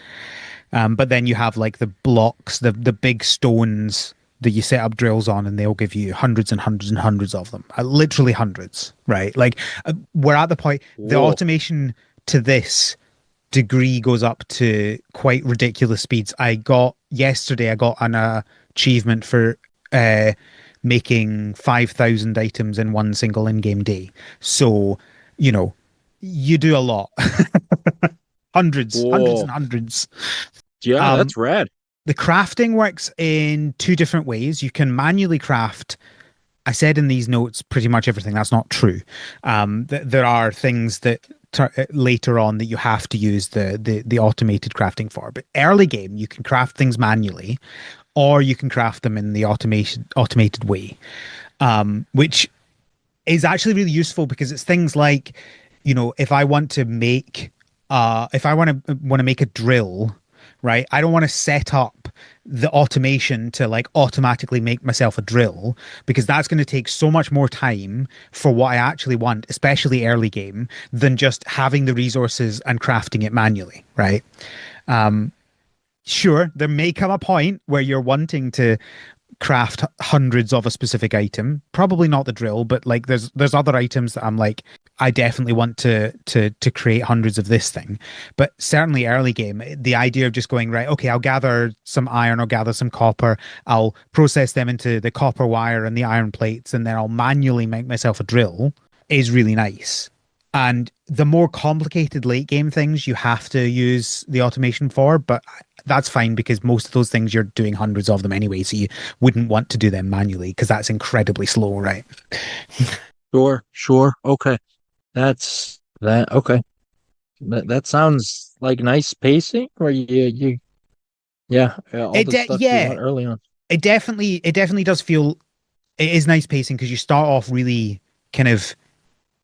But then you have like the blocks, the big stones that you set up drills on, and they'll give you hundreds and hundreds and hundreds of them, literally hundreds, right? Like we're at the point, the whoa. automation to this degree goes up to quite ridiculous speeds. I got an achievement for uh, making 5,000 items in one single in-game day. So, you know, you do a lot. Hundreds and Whoa. hundreds. Yeah, Um, that's rad. the crafting works in two different ways. You can manually craft. I said in these notes pretty much everything. That's not true. There are things that later on that you have to use the automated crafting for. But early game, you can craft things manually, or you can craft them in the automated way, which is actually really useful because it's things like, you know, if I want to make, if I want to make a drill, right? I don't want to set up the automation to like automatically make myself a drill because that's going to take so much more time for what I actually want, especially early game, than just having the resources and crafting it manually, right? Sure, there may come a point where you're wanting to craft hundreds of a specific item. Probably not the drill, but like there's other items that I'm like I definitely want to create hundreds of this thing. But certainly early game, the idea of just going right, okay, I'll gather some iron, I'll gather some copper, I'll process them into the copper wire and the iron plates, and then I'll manually make myself a drill is really nice. And the more complicated late game things you have to use the automation for, but that's fine because most of those things you're doing hundreds of them anyway, so you wouldn't want to do them manually because that's incredibly slow, right? Sure, sure. Okay. That's that. Okay. That sounds like nice pacing where all the stuff you Yeah, want early on. it definitely does feel it is nice pacing because you start off really kind of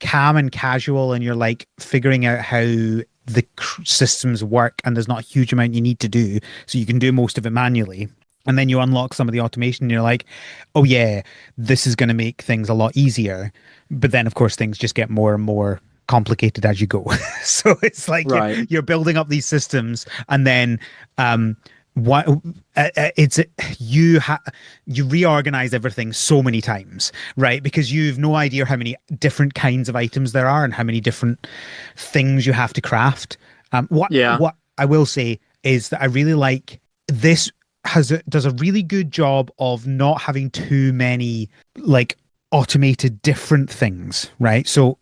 calm and casual and you're like figuring out how the systems work and there's not a huge amount you need to do so you can do most of it manually and then you unlock some of the automation and you're like oh yeah, this is going to make things a lot easier, but then of course things just get more and more complicated as you go. So it's like Right. you're building up these systems and then what it's you reorganize everything so many times, right? Because you've no idea how many different kinds of items there are and how many different things you have to craft. Yeah. What I will say is that I really like this does a really good job of not having too many like automated different things, right? So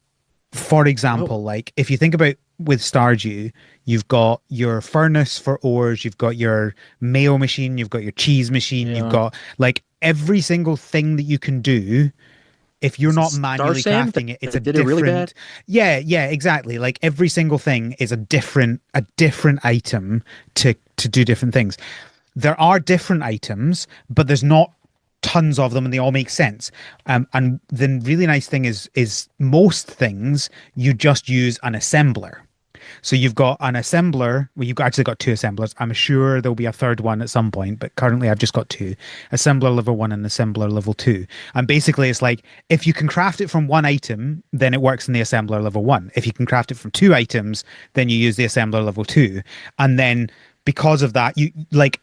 for Oh, example, like if you think about with Stardew, you've got your furnace for ores, you've got your mayo machine, you've got your cheese machine, you've yeah. got like every single thing that you can do. If you're Is it not Star manually Sand crafting it, it's a that did it really bad? different. Yeah, yeah, exactly. Like every single thing is a different item to do different things. there are different items, but there's not tons of them and they all make sense. And the really nice thing is most things you just use an assembler. So you've got an assembler. Well, you've actually got two assemblers. I'm sure there'll be a third one at some point, but currently I've just got two. Assembler level 1 and assembler level 2. And basically it's like if you can craft it from one item, then it works in the assembler level 1. If you can craft it from two items, then you use the assembler level 2. And then because of that, you like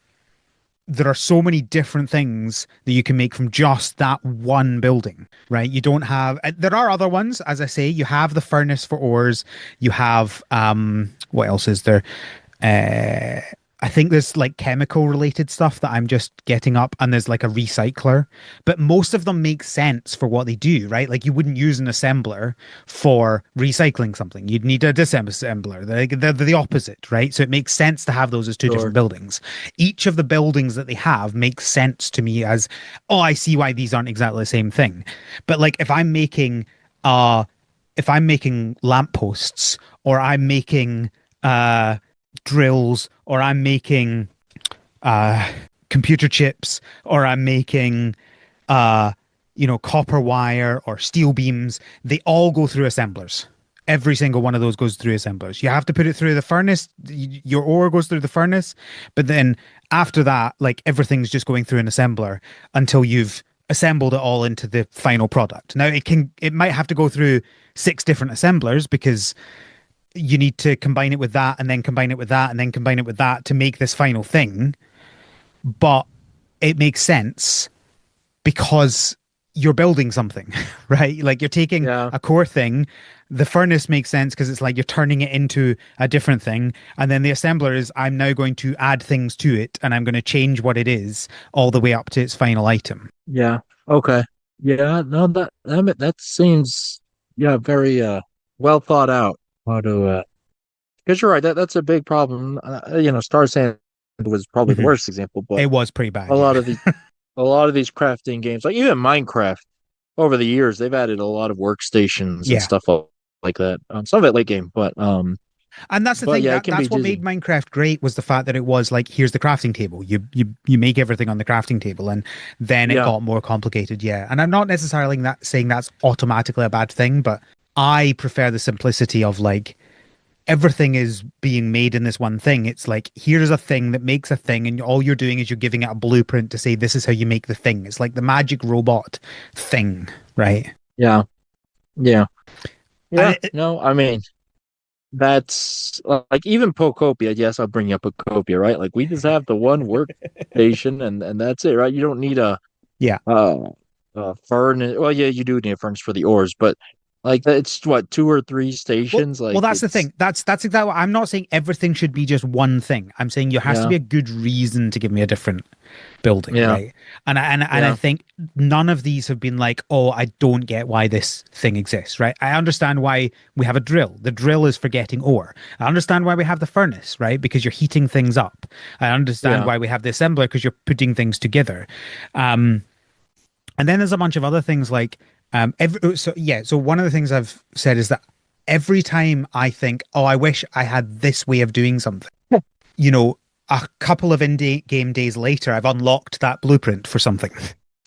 there are so many different things that you can make from just that one building, right? You don't have, there are other ones, as I say, you have the furnace for ores, you have, what else is there? Uh, I think there's like chemical related stuff that I'm just getting up, and there's like a recycler, but most of them make sense for what they do, right? Like you wouldn't use an assembler for recycling something. You'd need a disassembler. They're the opposite, right? So it makes sense to have those as two Sure. different buildings. Each of the buildings that they have makes sense to me as, oh, I see why these aren't exactly the same thing. But like if I'm making lampposts or I'm making drills or I'm making computer chips or I'm making copper wire or steel beams, they all go through assemblers. Every single one of those goes through assemblers. You have to put it through the furnace. Your ore goes through the furnace, but then after that, like everything's just going through an assembler until you've assembled it all into the final product. Now it might have to go through six different assemblers because you need to combine it with that and then combine it with that and then combine it with that to make this final thing. But it makes sense because you're building something, right? Like you're taking Yeah. a core thing. The furnace makes sense because it's like you're turning it into a different thing. And then the assembler is I'm now going to add things to it and I'm going to change what it is all the way up to its final item. Yeah. Okay. Yeah. No, that seems very well thought out. How to because you're right. That's a big problem. Star Sand was probably the Mhm. worst example, but It was pretty a bad, lot yeah. of these a lot of these crafting games, like even Minecraft, over the years, they've added a lot of workstations and Yeah. stuff like that. Some of it late game, And that's the but thing yeah, it that can be that's what made dizzy. Minecraft great was the fact that it was like here's the crafting table. You make everything on the crafting table, and then it Yeah. got more complicated. Yeah, and I'm not necessarily saying that's automatically a bad thing, but I prefer the simplicity of like everything is being made in this one thing. It's like here's a thing that makes a thing, and all you're doing is you're giving it a blueprint to say this is how you make the thing. It's like the magic robot thing, right? Yeah. Yeah. And Yeah. No, I mean, that's like even Pocopia. Yes, I'll bring you up Pocopia, right? Like we just have the one workstation and that's it, right? You don't need yeah. uh, a furnace. Well, yeah, you do need a furnace for the ores, but like it's what, two or three Well, stations. well, Like that's the it's thing. That's exactly what I'm not saying everything should be just one thing. I'm saying there has to yeah, be a good reason to give me a different building, yeah, right? And I yeah, think none of these have been like, oh, I don't get why this thing exists, right? I understand why we have a drill. The drill is for getting ore. I understand why we have the furnace, right? Because you're heating things up. I understand yeah. why we have the assembler because you're putting things together. Um, and then there's a bunch of other things like so one of the things I've said is that every time I think, oh, I wish I had this way of doing something, you know, a couple of in-game days later, I've unlocked that blueprint for something.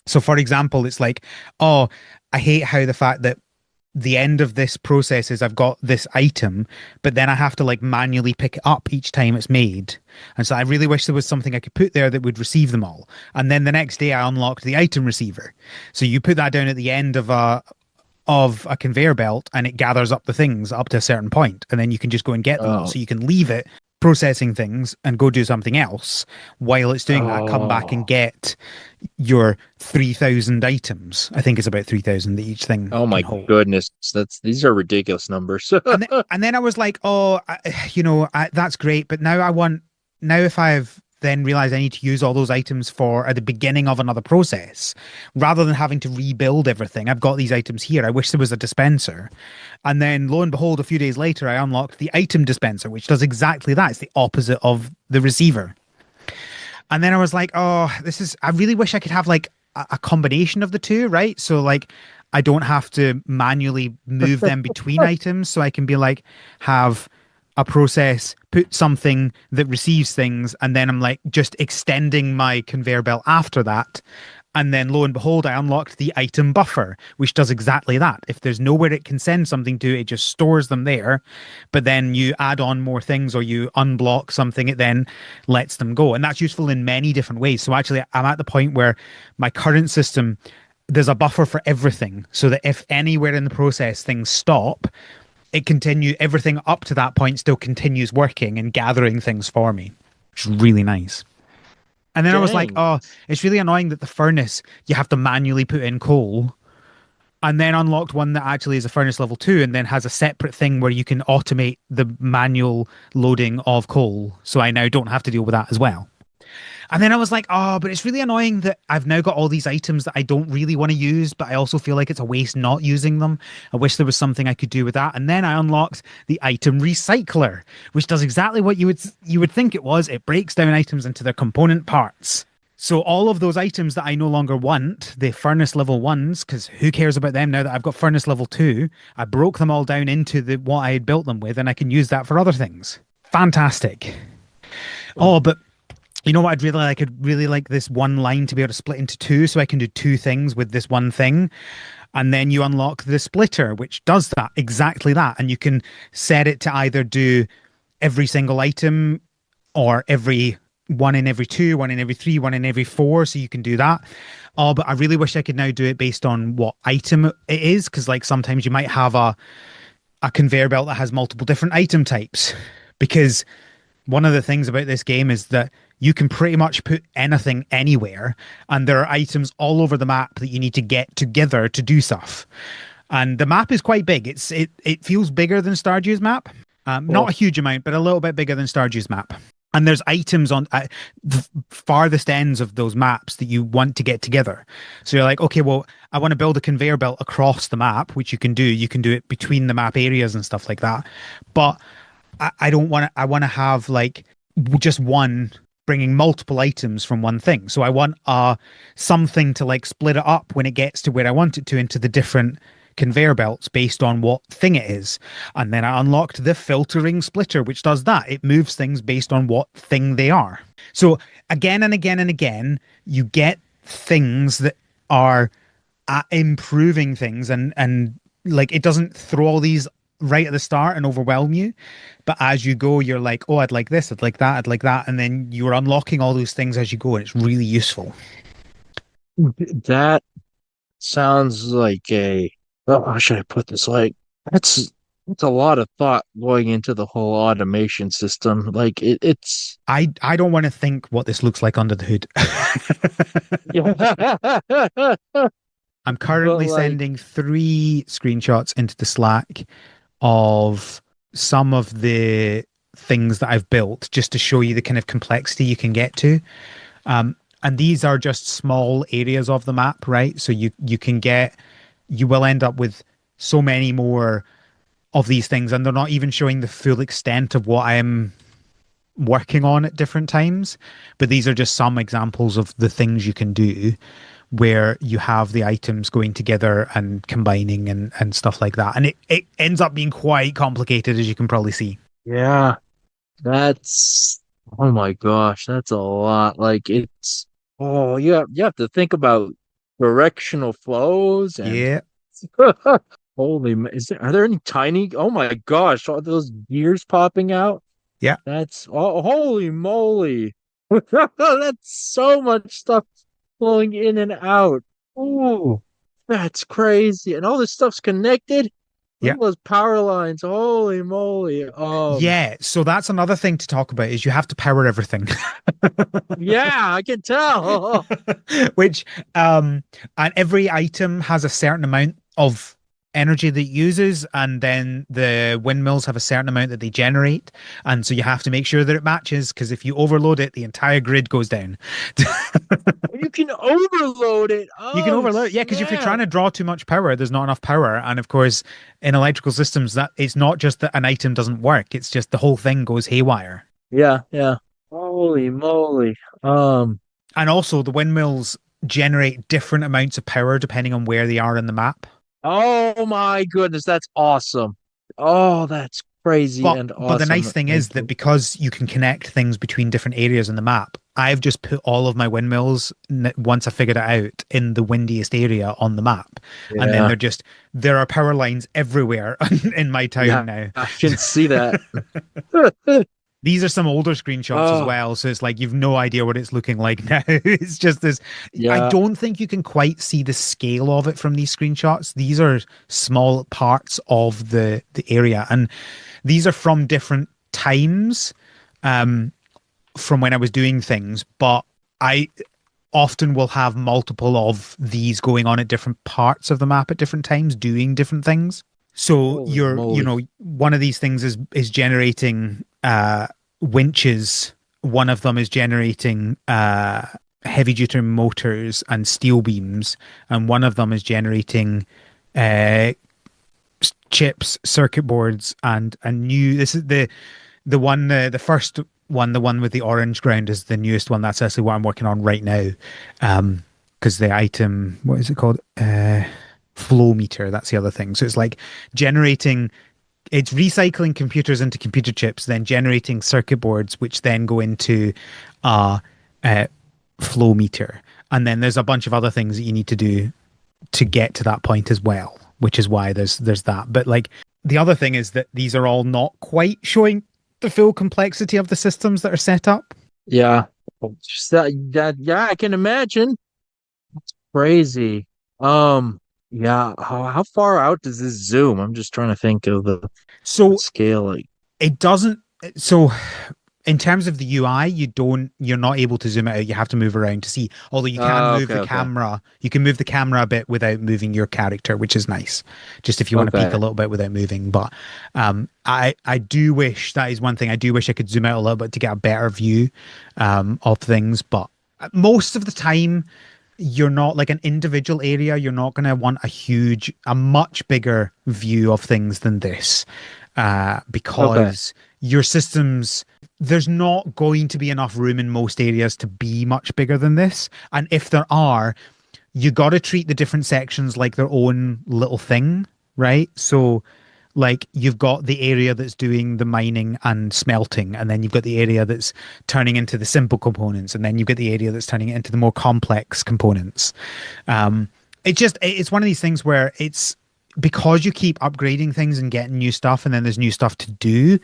So, for example, it's like, oh, I hate how the fact that the end of this process is I've got this item, but then I have to like manually pick it up each time it's made. And so I really wish there was something I could put there that would receive them all. And then the next day I unlocked the item receiver. So you put that down at the end of a conveyor belt and it gathers up the things up to a certain point and then you can just go and get them all. Oh, So you can leave it processing things and go do something else while it's doing that, come back and oh, get your 3,000 items. I think it's about 3,000 that each thing oh can my hold. goodness! These are ridiculous numbers. And then I was like, oh, that's great, but now I want now if I've then realized I need to use all those items for at the beginning of another process, rather than having to rebuild everything. I've got these items here. I wish there was a dispenser, and then lo and behold, a few days later, I unlocked the item dispenser, which does exactly that. It's the opposite of the receiver. And then I was like, oh, this is. I really wish I could have like a combination of the two, right? So like I don't have to manually move them between items. So I can be like have a process, put something that receives things, and then I'm like just extending my conveyor belt after that. And then lo and behold, I unlocked the item buffer, which does exactly that. If there's nowhere it can send something to, it just stores them there. But then you add on more things or you unblock something, it then lets them go. And that's useful in many different ways. So actually, I'm at the point where my current system, there's a buffer for everything so that if anywhere in the process things stop, everything up to that point still continues working and gathering things for me, which is really nice. And then I was like, Dang. oh, it's really annoying that the furnace, you have to manually put in coal. And then unlocked one that actually is a furnace level 2 and then has a separate thing where you can automate the manual loading of coal. So I now don't have to deal with that as well. And then I was like, oh, but it's really annoying that I've now got all these items that I don't really want to use, but I also feel like it's a waste not using them. I wish there was something I could do with that. And then I unlocked the item recycler, which does exactly what you would think it was. It breaks down items into their component parts. So all of those items that I no longer want, the furnace level ones, because who cares about them now that I've got furnace level 2, I broke them all down into the what I had built them with, and I can use that for other things. Fantastic. Oh, but you know what I'd really like? I'd really like this one line to be able to split into two so I can do two things with this one thing. And then you unlock the splitter, which does that, exactly that. And you can set it to either do every single item or every one in every two, one in every three, one in every four. So you can do that. Oh, but I really wish I could now do it based on what item it is. Cause like sometimes you might have a conveyor belt that has multiple different item types because one of the things about this game is that you can pretty much put anything anywhere, and there are items all over the map that you need to get together to do stuff. And the map is quite big. It feels bigger than Stardew's map. Not Oh, a huge amount, but a little bit bigger than Stardew's map. And there's items on the farthest ends of those maps that you want to get together. So you're like, okay, well, I want to build a conveyor belt across the map, which you can do. You can do it between the map areas and stuff like that. But I don't want to. I want to have like just one bringing multiple items from one thing. So I want something to like split it up when it gets to where I want it to into the different conveyor belts based on what thing it is. And then I unlocked the filtering splitter, which does that. It moves things based on what thing they are. So again and again and again, you get things that are improving things and like it doesn't throw all these right at the start and overwhelm you, but as you go you're like, oh, I'd like this, I'd like that, I'd like that, and then you're unlocking all those things as you go, and it's really useful. that sounds like a, oh, how should I put this? Like, that's that's a lot of thought going into the whole automation system. Like it's I don't want to think what this looks like under the hood. yeah. I'm But currently like, sending 3 screenshots into the Slack of some of the things that I've built just to show you the kind of complexity you can get to. And these are just small areas of the map, right? So you will end up with so many more of these things, and they're not even showing the full extent of what I'm working on at different times. But these are just some examples of the things you can do where you have the items going together and combining and stuff like that. And it ends up being quite complicated, as you can probably see. yeah, that's, oh my gosh, that's a lot. Like it's, oh, you have to think about directional flows and Yeah. are there any tiny, oh my gosh, are those gears popping out? Yeah. That's, oh, holy moly. That's so much stuff flowing in and out. Oh, that's crazy. And all this stuff's connected. Look Yeah. at those power lines. Holy moly. Yeah. So that's another thing to talk about is you have to power everything. Yeah, I can tell. Which and every item has a certain amount of energy that it uses, and then the windmills have a certain amount that they generate, and so you have to make sure that it matches, because if you overload it the entire grid goes down. You can overload it. You can Oh, overload, yeah, because if you're trying snap. to draw too much power, there's not enough power. And of course, in electrical systems, that it's not just that an item doesn't work, it's just the whole thing goes haywire. Yeah, yeah. Holy moly. Um, And also the windmills generate different amounts of power depending on where they are in the map. oh my goodness, that's awesome. Oh, that's crazy and But the nice awesome. thing is Thank that you. because you can connect things between different areas in the map, I've just put all of my windmills once I figured it out in the windiest area on the map, and then Yeah. there are power lines everywhere in my town Yeah, now. I can see that. These are some older screenshots as Oh, well, so it's like you've no idea what it's looking like now. It's just this. I yeah. don't think you can quite see the scale of it from these screenshots. These are small parts of the area, and these are from different times from when I was doing things, but I often will have multiple of these going on at different parts of the map at different times, doing different things. So Holy moly. one of these things is generating winches. One of them is generating heavy duty motors and steel beams, and one of them is generating uh, chips, circuit boards, and a new. This is the one, the first one, the one with the orange ground is the newest one. That's actually what I'm working on right now. Because the item, what is it called? Flow meter. That's the other thing. So it's like generating, it's recycling computers into computer chips, then generating circuit boards, which then go into a, uh flow meter. And then there's a bunch of other things that you need to do to get to that point as well, which is why there's that. But like the other thing is that these are all not quite showing the full complexity of the systems that are set up. Yeah. Just yeah, I can imagine. Crazy. Um, yeah, how far out does this zoom? I'm just trying to think of the So scale. Like, it doesn't. So in terms of the UI, you're not able to zoom it out. You have to move around to see. Although you can move okay, the okay, camera, you can move the camera a bit without moving your character, which is nice. Just if you want to peek a okay. little bit without moving. But I do wish that is one thing. I do wish I could zoom out a little bit to get a better view of things. But most of the time, you're not like an individual area. You're not going to want a much bigger view of things than this, Okay. because your systems, there's not going to be enough room in most areas to be much bigger than this. And if there are, you got to treat the different sections like their own little thing, right? So, like, you've got the area that's doing the mining and smelting, and then you've got the area that's turning into the simple components, and then you've got the area that's turning it into the more complex components. Um, it's one of these things where it's because you keep upgrading things and getting new stuff, and then there's new stuff to do.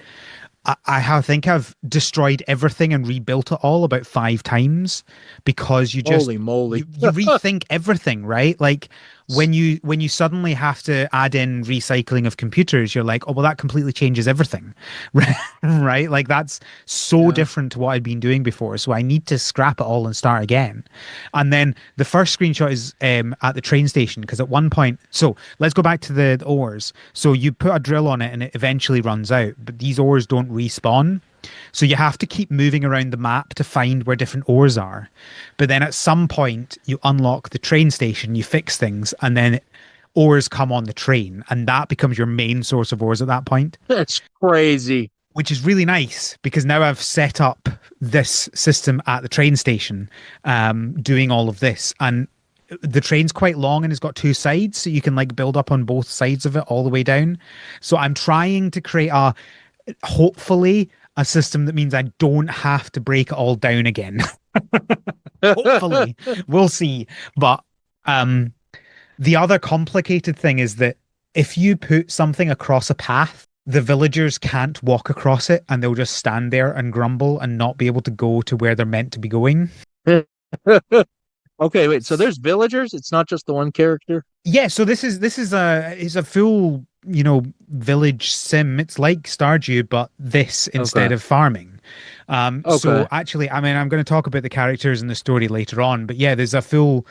I think I've destroyed everything and rebuilt it all about 5 times because Holy moly. you rethink everything, right? Like when you suddenly have to add in recycling of computers, you're like, oh well, that completely changes everything, right? Like that's so Yeah. different to what I'd been doing before. So I need to scrap it all and start again. And then the first screenshot is at the train station because at one point, so let's go back to the ores. So you put a drill on it and it eventually runs out, but these ores don't respawn. So you have to keep moving around the map to find where different ores are. But then at some point, you unlock the train station, you fix things, and then ores come on the train, and that becomes your main source of ores at that point, That's crazy. which is really nice because now I've set up this system at the train station, doing all of this. And the train's quite long and it's got 2 sides, so you can like build up on both sides of it all the way down. So I'm trying to create hopefully a system that means I don't have to break it all down again. Hopefully, we'll see. But um, the other complicated thing is that if you put something across a path, the villagers can't walk across it and they'll just stand there and grumble and not be able to go to where they're meant to be going. Okay, wait. So there's villagers? It's not just the one character? Yeah, so this is a full, village sim. It's like Stardew, but this instead Okay. of farming. So Okay. actually, I mean, I'm going to talk about the characters and the story later on, but yeah, there's a full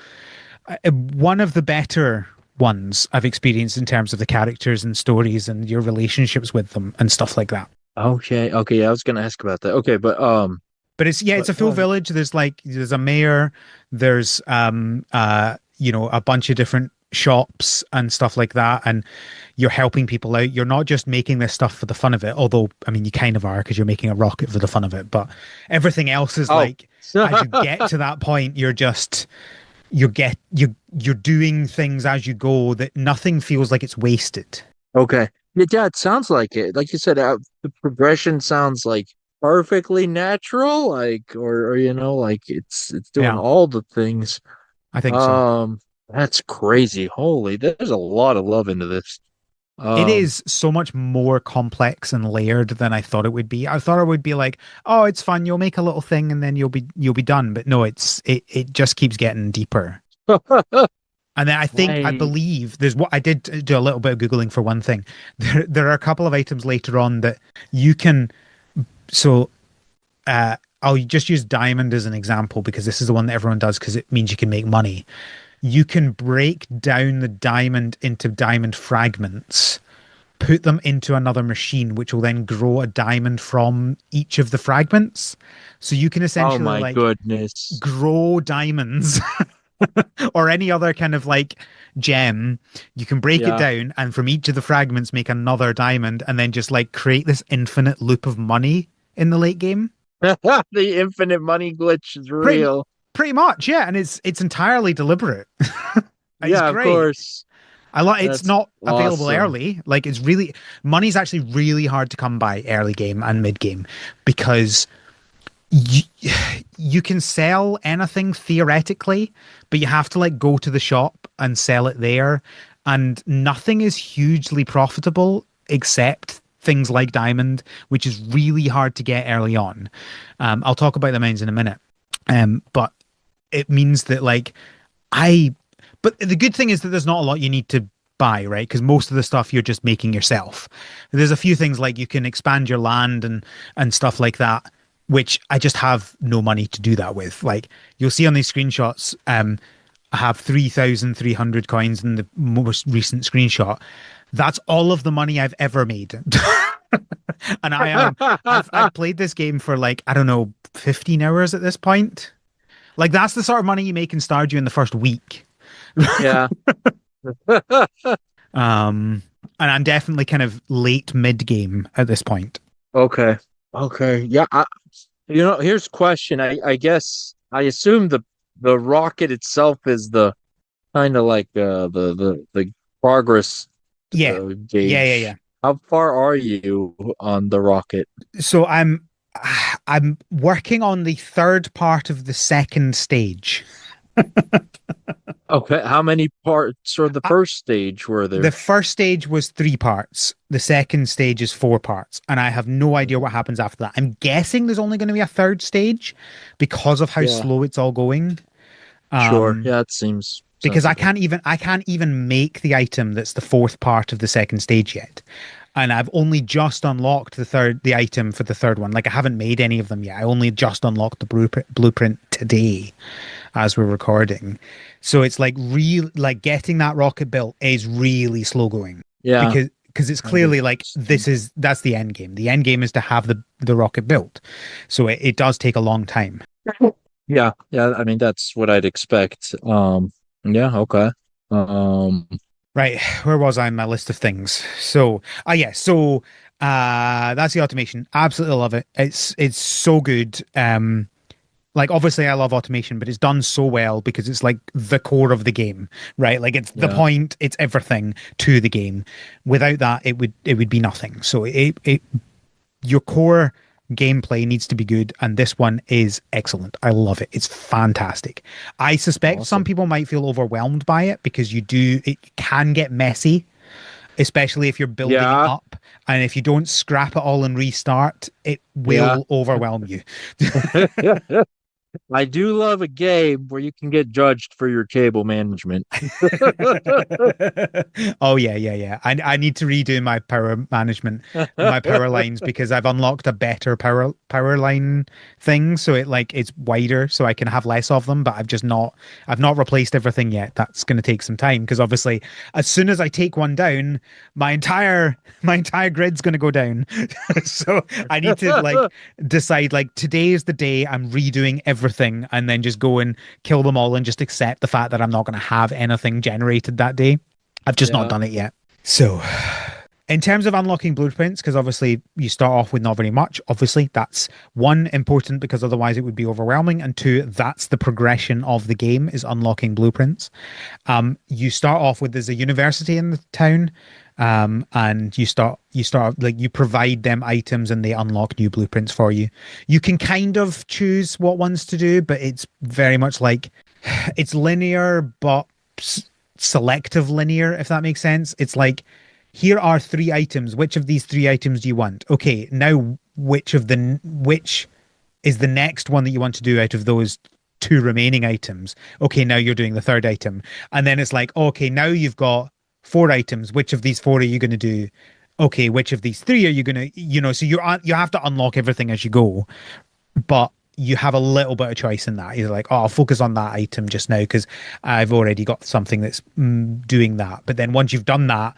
one of the better ones I've experienced in terms of the characters and stories and your relationships with them and stuff like that. Okay. Okay. Yeah, I was gonna ask about that. Okay, But it's but a full village. There's a mayor, there's a bunch of different shops and stuff like that, and you're helping people out. You're not just making this stuff for the fun of it, although I mean you kind of are because you're making a rocket for the fun of it, but everything else is oh. like as you get to that point, you're doing things as you go that nothing feels like it's wasted. Okay. Yeah, it sounds like it. Like you said, the progression sounds like perfectly natural, like or like it's doing Yeah, all the things. I think so. Um, that's crazy. Holy, there's a lot of love into this. It Um, is so much more complex and layered than I thought it would be. I thought it would be like, oh, it's fun. You'll make a little thing and then you'll be done. But no, it just keeps getting deeper. And then I I believe there's what I did do a little bit of Googling for one thing. There are a couple of items later on that you can, so I'll just use diamond as an example because this is the one that everyone does because it means you can make money. You can break down the diamond into diamond fragments, put them into another machine, which will then grow a diamond from each of the fragments. So you can oh essentially my like goodness. grow diamonds or any other kind of like gem. You can break it Yeah. down and from each of the fragments make another diamond and then just like create this infinite loop of money in the late game. The infinite money glitch is Pretty real. pretty much, yeah, and it's entirely deliberate. It's Yeah, of great. course. I like it's That's not available awesome. early. Like it's really money's actually really hard to come by early game and mid game because you, you can sell anything theoretically, but you have to like go to the shop and sell it there, and nothing is hugely profitable except things like diamond, which is really hard to get early on. I'll talk about the mines in a minute, but it means that like I but the good thing is that there's not a lot you need to buy, right? Because most of the stuff you're just making yourself. There's a few things like you can expand your land and stuff like that, which I just have no money to do that with. Like you'll see on these screenshots, I have 3,300 coins in the most recent screenshot. That's all of the money I've ever made. And I've played this game for like, I don't know, 15 hours at this point. Like that's the sort of money you make in Stardew in the first week. Yeah. Um, and I'm definitely kind of late mid game at this point. Okay. Okay. Yeah. Here's a question. I guess I assume the rocket itself is the kind of like the progress Yeah, yeah, yeah. gauge. How far are you on the rocket? So I'm working on the third part of the second stage. Okay. How many parts or the Uh, first stage were the there? first stage was three parts. The second stage is four parts, and I have no idea what happens after that. I'm guessing there's only going to be a third stage because of how Yeah. slow it's all going. Sure. Um, Yeah, it seems because sensible. I can't even make the item that's the fourth part of the second stage yet. And I've only just unlocked the item for the third one. Like I haven't made any of them yet. I only just unlocked the blueprint today as we're recording. So it's like real like getting that rocket built is really slow going Yeah. because it's I clearly like understand. that's the end game. The end game is to have the rocket built. So it does take a long time. Yeah, yeah, I mean that's what I'd expect. Yeah, okay. Um, Right, where was I in my list of things? So, yeah, so that's the automation. Absolutely love it. It's so good. Like obviously I love automation, but it's done so well because it's like the core of the game, right? Like it's the yeah, point, it's everything to the game. Without that, it would be nothing. So it your core gameplay needs to be good, and this one is excellent. I love it. It's fantastic. I suspect some awesome. people might feel overwhelmed by it because it can get messy, especially if you're building it Yeah, up. And if you don't scrap it all and restart, it yeah. will overwhelm you. I do love a game where you can get judged for your cable management. Oh yeah, yeah, yeah. I need to redo my power management, my power lines because I've unlocked a better power line thing, so it's wider, so I can have less of them. But I've not replaced everything yet. That's going to take some time because obviously, as soon as I take one down, my entire grid's going to go down. So I need to like decide like today is the day I'm redoing everything and then just go and kill them all and just accept the fact that I'm not going to have anything generated that day. I've just not Yeah, done it yet. So, in terms of unlocking blueprints, because obviously you start off with not very much, obviously that's one important because otherwise it would be overwhelming, and two, that's the progression of the game is unlocking blueprints. You start off with there's a university in the town, and you start like you provide them items and they unlock new blueprints for you. You can kind of choose what ones to do, but it's very much like it's linear but selective linear, if that makes sense. It's like here are three items. Which of these three items do you want? Okay, now which is the next one that you want to do out of those two remaining items? Okay, now you're doing the third item. And then it's like, okay, now you've got four items. Which of these four are you going to do? Okay, which of these three are you going to, so you have to unlock everything as you go, but you have a little bit of choice in that. You're like, oh, I'll focus on that item just now because I've already got something that's doing that. But then once you've done that,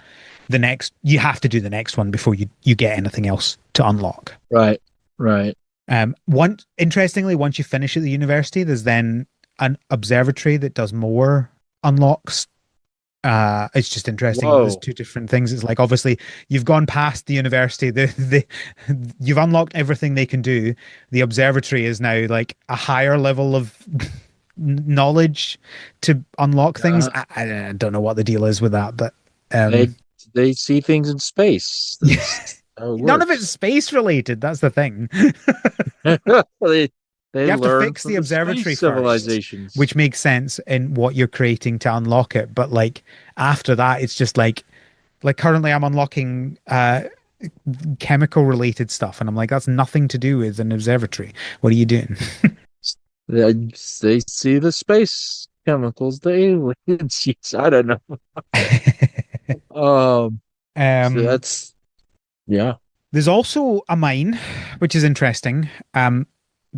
you have to do the next one before you get anything else to unlock. Right. Right. Interestingly, once you finish at the university, there's then an observatory that does more unlocks. It's just interesting. There's Whoa. two different things. It's like obviously you've gone past the university. You've unlocked everything they can do. The observatory is now like a higher level of knowledge to unlock things. Uh, I don't know what the deal is with that, but they they see things in space. yeah, That's how it none of it's works. space related. That's the thing. they they You have to learn fix from the the observatory space first, civilizations. which makes sense in what you're creating to unlock it. But like after that, it's just like currently I'm unlocking chemical related stuff, and I'm like, that's nothing to do with an observatory. What are you doing? They, they see the space chemicals, the aliens. Yes, I don't know. So um, that's yeah. there's also a mine, which is interesting.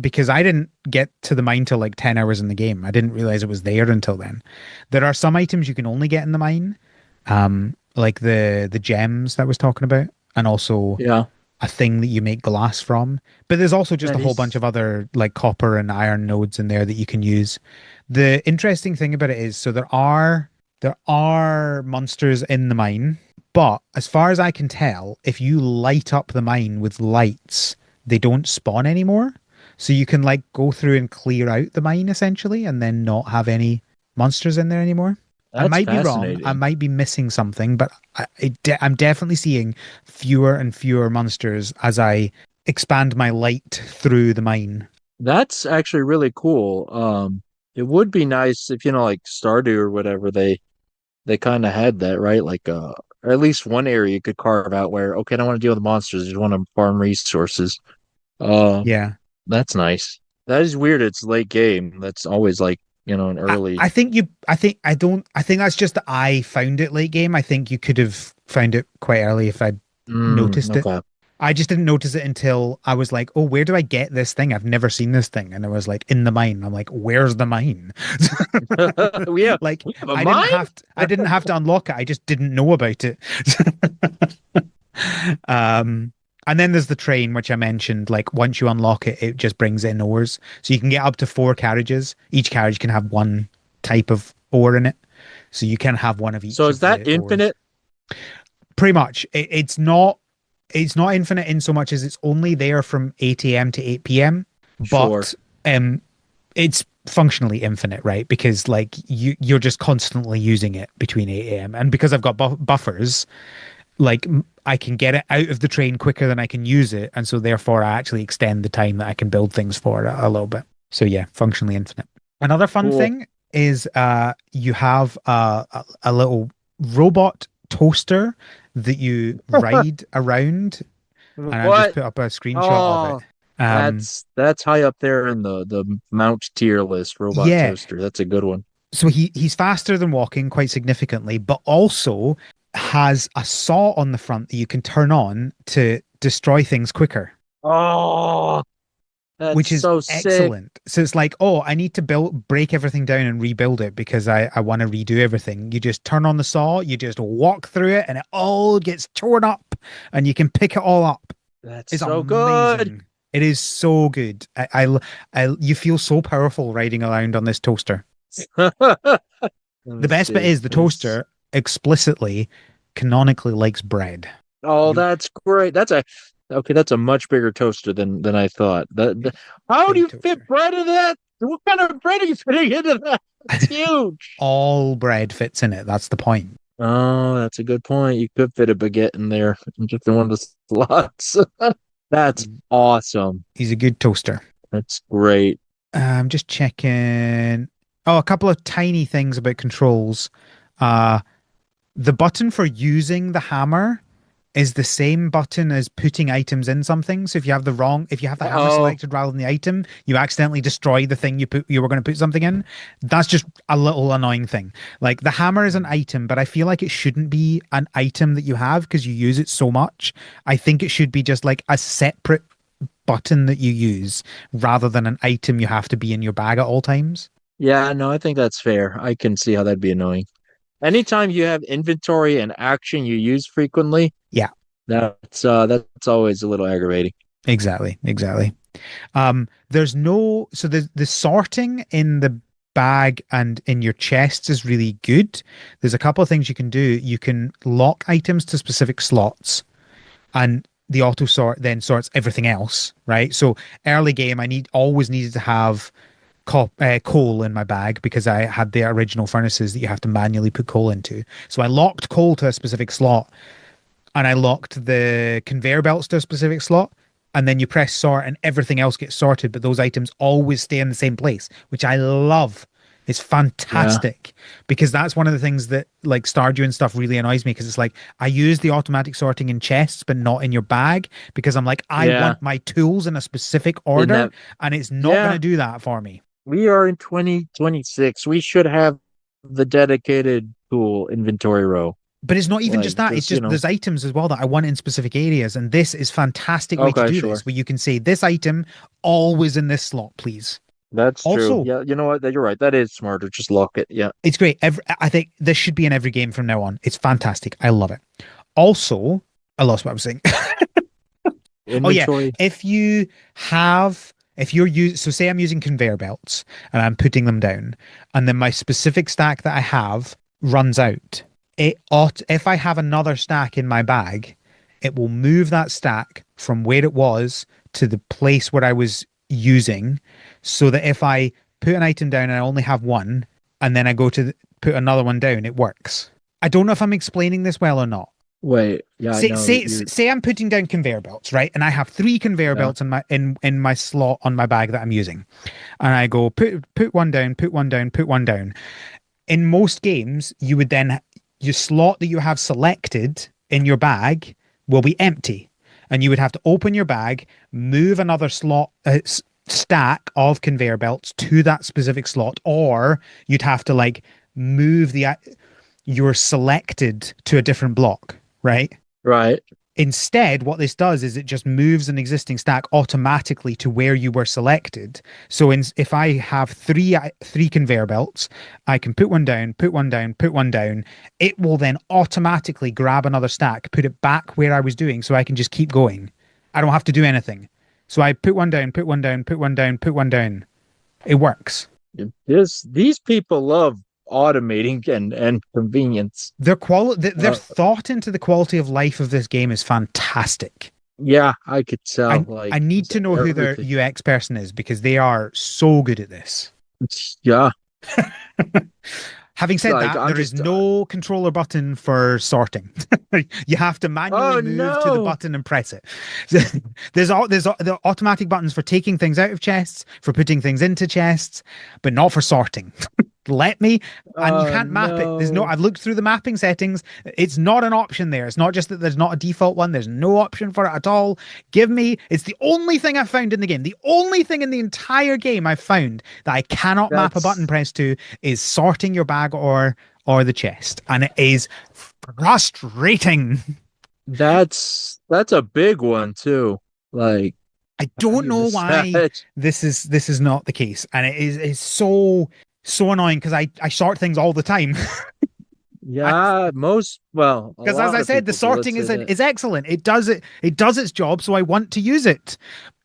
Because I didn't get to the mine till like 10 hours in the game. I didn't realize it was there until then. There are some items you can only get in the mine, like the gems that I was talking about, and also Yeah. a thing that you make glass from. But there's also just a whole bunch Nice. of other like copper and iron nodes in there that you can use. The interesting thing about it is, so there are monsters in the mine, but as far as I can tell, if you light up the mine with lights, they don't spawn anymore. So you can like go through and clear out the mine essentially and then not have any monsters in there anymore. I That's might be wrong. I fascinating. might be missing something, but I'm definitely seeing fewer and fewer monsters as I expand my light through the mine. That's actually really cool. It would be nice if, like Stardew or whatever, they kind of had that, right? Like or at least one area you could carve out where, okay, I don't want to deal with monsters, I just want to farm resources. Uh Yeah. that's nice. That is weird. It's late game. That's always like, an I, early I think you I think I don't I think that's just that I found it late game. I think you could have found it quite early if I noticed it. okay. I just didn't notice it until I was like, oh, where do I get this thing? I've never seen this thing. And I was like, in the mine. I'm like, where's the mine? Yeah, Like we have a I didn't mine? have to, I didn't have to unlock it. I just didn't know about it. um and then there's the train, which I mentioned. Like once you unlock it, it just brings in ores. So you can get up to four carriages. Each carriage can have one type of ore in it. So you can have one of So each is of that the ores. infinite? Pretty much. It's not infinite in so much as it's only there from 8 a.m. to 8 p.m. Sure. But it's functionally infinite, right? Because like you're just constantly using it between 8 a.m. and because I've got buffers, like I can get it out of the train quicker than I can use it, and so therefore I actually extend the time that I can build things for a little bit. So yeah, functionally infinite. Another fun Cool. thing is you have a little robot toaster that you ride around, and I've just What? put up a screenshot of it. Oh, Um, that's high up there in the Mount tier list. Robot yeah, toaster. That's a good one. so he's faster than walking quite significantly, but also has a saw on the front that you can turn on to destroy things quicker, Oh, that's which is so sick. excellent. So it's like, oh, I need to break everything down and rebuild it because I want to redo everything. You just turn on the saw, you just walk through it, and it all gets torn up, and you can pick it all up. That's It's so good. amazing. It is so good. You feel so powerful riding around on this toaster. Let me The best bit see. is the toaster explicitly, canonically likes bread. Oh, You that's great. That's a much bigger toaster than I thought. How do big you fit toaster. bread in that? What kind of bread are you fitting into that? It's huge. All bread fits in it. That's the point. Oh, that's a good point. You could fit a baguette in there and just in one of the slots. That's awesome. He's a good toaster. That's great. Just checking. Oh, a couple of tiny things about controls. Uh, the button for using the hammer is the same button as putting items in something. So if you have the hammer Oh, selected rather than the item, you accidentally destroy the thing you were going to put something in. That's just a little annoying thing. Like the hammer is an item, but I feel like it shouldn't be an item that you have because you use it so much. I think it should be just like a separate button that you use rather than an item you have to be in your bag at all times. yeah, no, I think that's fair. I can see how that'd be annoying. Anytime you have inventory and action you use frequently, Yeah, that's always a little aggravating. exactly. There's no so the sorting in the bag and in your chests is really good. There's a couple of things you can do. You can lock items to specific slots, and the auto sort then sorts everything else, right? So early game, I always needed to have coal in my bag because I had the original furnaces that you have to manually put coal into. So I locked coal to a specific slot, and I locked the conveyor belts to a specific slot. And then you press sort and everything else gets sorted, but those items always stay in the same place, which I love. It's Yeah. fantastic because that's one of the things that like Stardew and stuff really annoys me because it's like I use the automatic sorting in chests, but not in your bag because I'm like, I Yeah. want my tools in a specific In order that, and it's not going yeah, to do that for me. we are in 2026. We should have the dedicated tool inventory row. But it's not even just Like that. It's just, you just know, there's items as well that I want in specific areas. And this is fantastic way to okay, do sure. this, where you can say this item always in this slot, please. That's true. Also, Yeah, you know what? You're right. That is smarter. Just lock it. Yeah. it's great. I think this should be in every game from now on. It's fantastic. I love it. Also, I lost what I was saying. Oh yeah, Inventory. if you're using, so say I'm using conveyor belts and I'm putting them down, and then my specific stack that I have runs out. If I have another stack in my bag, it will move that stack from where it was to the place where I was using, so that if I put an item down and I only have one, and then I go to put another one down, it works. I don't know if I'm explaining this well or not. Wait. Yeah, I Say know say you're, say I'm putting down conveyor belts, right? And I have three conveyor yeah. belts in my slot on my bag that I'm using. And I go put one down, put one down, put one down. In most games, you would then your slot that you have selected in your bag will be empty. And you would have to open your bag, move another stack of conveyor belts to that specific slot, or you'd have to like move the your selected to a different block, right? Right. Instead, what this does is it just moves an existing stack automatically to where you were selected. So if I have three conveyor belts, I can put one down, put one down, put one down. It will then automatically grab another stack, put it back where I was doing, so I can just keep going. I don't have to do anything. So I put one down, put one down, put one down, put one down. It works. These people love automating and convenience. Their Uh, thought into the quality of life of this game is fantastic. yeah, I could tell. I Like need just to know who their everything. UX person is because they are so good at this. Yeah. Having said Like that, I'm there is just. no controller button for sorting. You have to manually Oh move to the no. button and press it. There's the automatic buttons for taking things out of chests, for putting things into chests, but not for sorting. Let me, and you Oh can't map it. There's no, no. I've looked through the mapping settings. It's not an option there. It's not just that there's not a default one. There's no option for it at all. It's the only thing I've found in the game. The only thing in the entire game I've found that I cannot map a button That's press to is sorting your bag or the chest. And it is frustrating. that's a big one too. Like I how don't do you know miss why that? this is not the case. And it's so annoying because I sort things all the time. Yeah, a Because as lot I of said, the people do. Let's sorting say that. is excellent. It does its job, so I want to use it.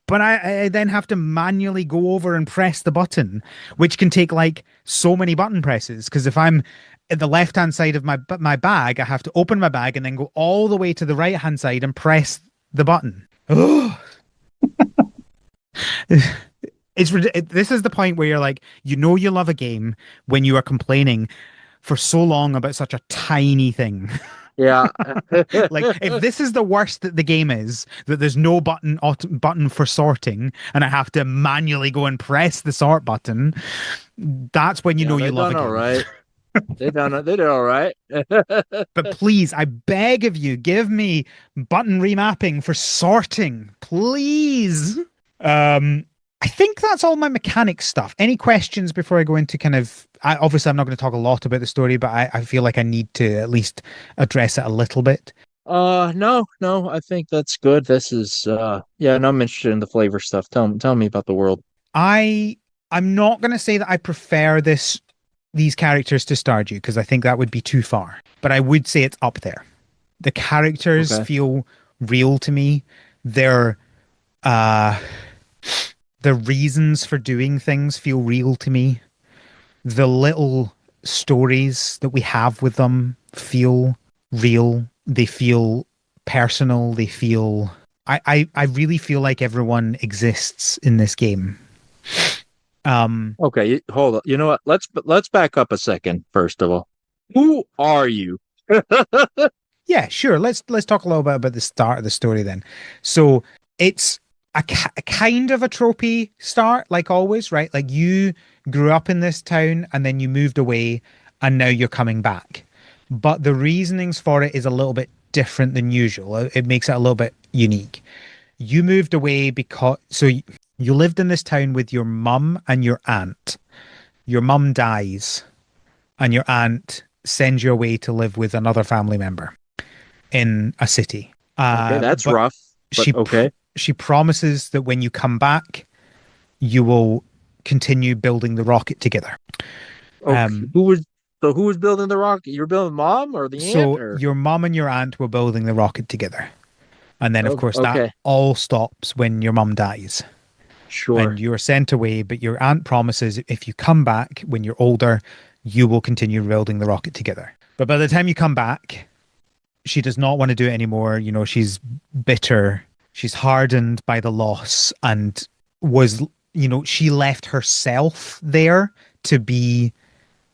But I then have to manually go over and press the button, which can take like so many button presses. Because if I'm at the left hand side of my bag, I have to open my bag and then go all the way to the right hand side and press the button. Oh, this is the point where you're like, you know, you love a game when you are complaining for so long about such a tiny thing. Yeah. Like, if this is the worst that the game is, that there's no button for sorting, and I have to manually go and press the sort button, that's when you Yeah, know you they love a done all game. right. They did all right. But please, I beg of you, give me button remapping for sorting, please. Um, I think that's all my mechanic stuff. Any questions before I go into kind of? Obviously, I'm not going to talk a lot about the story, but I feel like I need to at least address it a little bit. No, no, I think that's good. This is yeah, and I'm interested in the flavor stuff. Tell me about the world. I I'm not going to say that I prefer these characters to Stardew because I think that would be too far. But I would say it's up there. The characters Okay. feel real to me. Their uh the reasons for doing things feel real to me. The little stories that we have with them feel real. They feel personal. They feel I really feel like everyone exists in this game. Um Okay, hold on. You know what? Let's back up a second first of all. Who are you? yeah, sure. Let's talk a little bit about the start of the story then. So it's a kind of a tropey start, like always, right? Like you grew up in this town and then you moved away and now you're coming back. But the reasonings for it is a little bit different than usual. It makes it a little bit unique. You moved away because you lived in this town with your mum and your aunt. Your mum dies and your aunt sends you away to live with another family member in a city. Okay, that's But rough, but she okay. she promises that when you come back, you will continue building the rocket together. Okay, Um, who was building the rocket? You're building mom or the aunt so or your mum and your aunt were building the rocket together, and then of course that okay, all stops when your mum dies, and sure. you are sent away. But your aunt promises if you come back when you're older, you will continue building the rocket together. But by the time you come back, she does not want to do it anymore. You know, she's bitter. She's hardened by the loss and was, she left herself there to be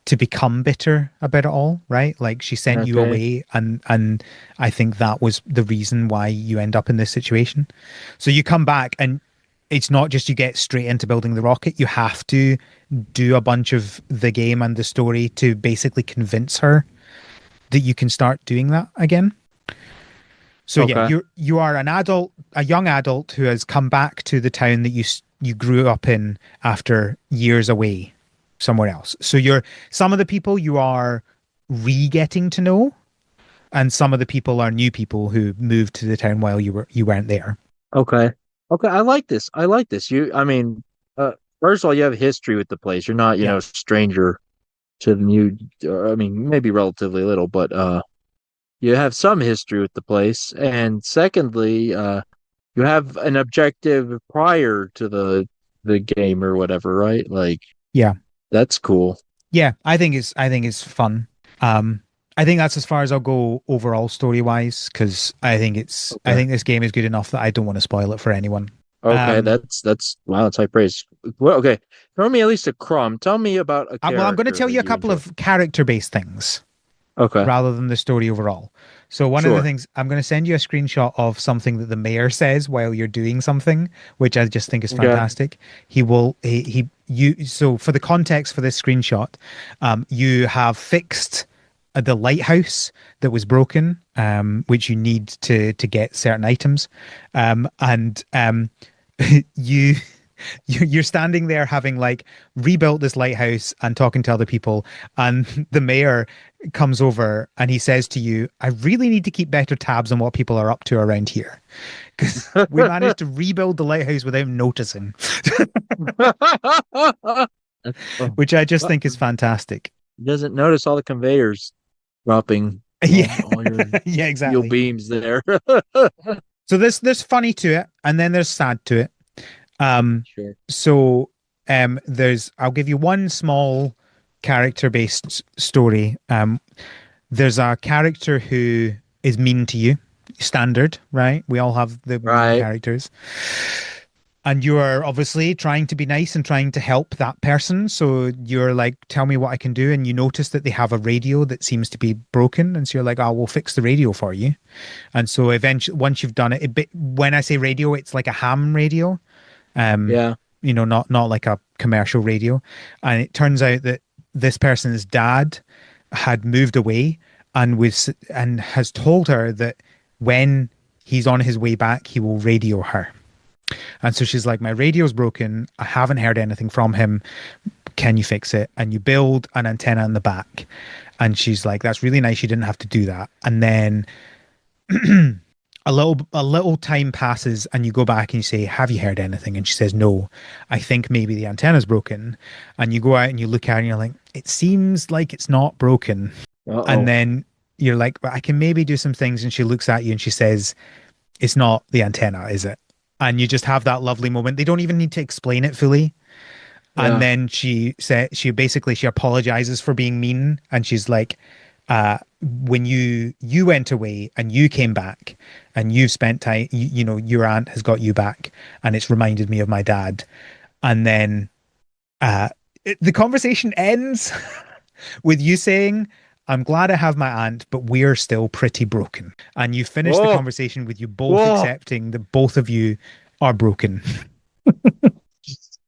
to become bitter about it all, right? Like she sent you Okay. away and I think that was the reason why you end up in this situation. So you come back and it's not just you get straight into building the rocket, you have to do a bunch of the game and the story to basically convince her that you can start doing that again. So yeah, Okay. you are an adult, a young adult who has come back to the town that you grew up in after years away somewhere else. So you're some of the people you are re-getting to know, and some of the people are new people who moved to the town while you weren't there. Okay. Okay. I like this. I like this. I mean, first of all, you have history with the place. You're not, Yeah, a stranger to the new, I mean, maybe relatively little, but you have some history with the place. And secondly, you have an objective prior to the game or whatever, right? Like yeah, that's cool. yeah. I think it's fun. Um, I think that's as far as I'll go overall story wise because I Okay. think this game is good enough that I don't want to spoil it for anyone. Okay, Um, that's wow, that's high praise. Well, okay, throw me at least a crumb. Tell me about a well, I'm going to character tell that you a you couple enjoy. of character based things Okay, rather than the story overall. So one of the sure. things I'm going to send you a screenshot of something that the mayor says while you're doing something, which I just think is Okay. fantastic. He will he you so for the context for this screenshot, you have fixed the lighthouse that was broken, which you need to get certain items, and you you're standing there having like rebuilt this lighthouse and talking to other people and the mayor comes over and he says to you, I really need to keep better tabs on what people are up to around here because we managed to rebuild the lighthouse without noticing. Oh, Which I just well, think is fantastic. doesn't notice all the conveyors dropping Yeah. all your Yeah, steel exactly. beams there. So there's funny to it and then there's sad to it. um Sure. so there's I'll give you one small character based story. There's a character who is mean to you. Standard, right? We all have the mean Right. characters. and you are obviously trying to be nice and trying to help that person. So you're like, tell me what I can do. And you notice that they have a radio that seems to be broken. And so you're like, oh, we'll fix the radio for you. And so eventually, once you've done it, when I say radio, it's like a ham radio, um, Yeah. not like a commercial radio. And it turns out that this person's dad had moved away and has told her that when he's on his way back, he will radio her. And so she's like, my radio's broken. I haven't heard anything from him. Can you fix it? And you build an antenna in the back. And she's like, that's really nice. You didn't have to do that. And then a little time passes and you go back and you say, have you heard anything? And she says, no, I think maybe the antenna's broken. And you go out and you look at it and you're like, it seems like it's not broken. And Uh-oh. then you're like, but I can maybe do some things. And she looks at you and she says, it's not the antenna, is it? And you just have that lovely moment. They don't even need to explain it fully. And Yeah. then she apologizes for being mean, and she's like, when you went away and you came back and you've spent time, your aunt has got you back, and it's reminded me of my dad. And then uh, the conversation ends with you saying, I'm glad I have my aunt, but we're still pretty broken. And you finish the Whoa. conversation with you both Whoa. accepting that both of you are broken.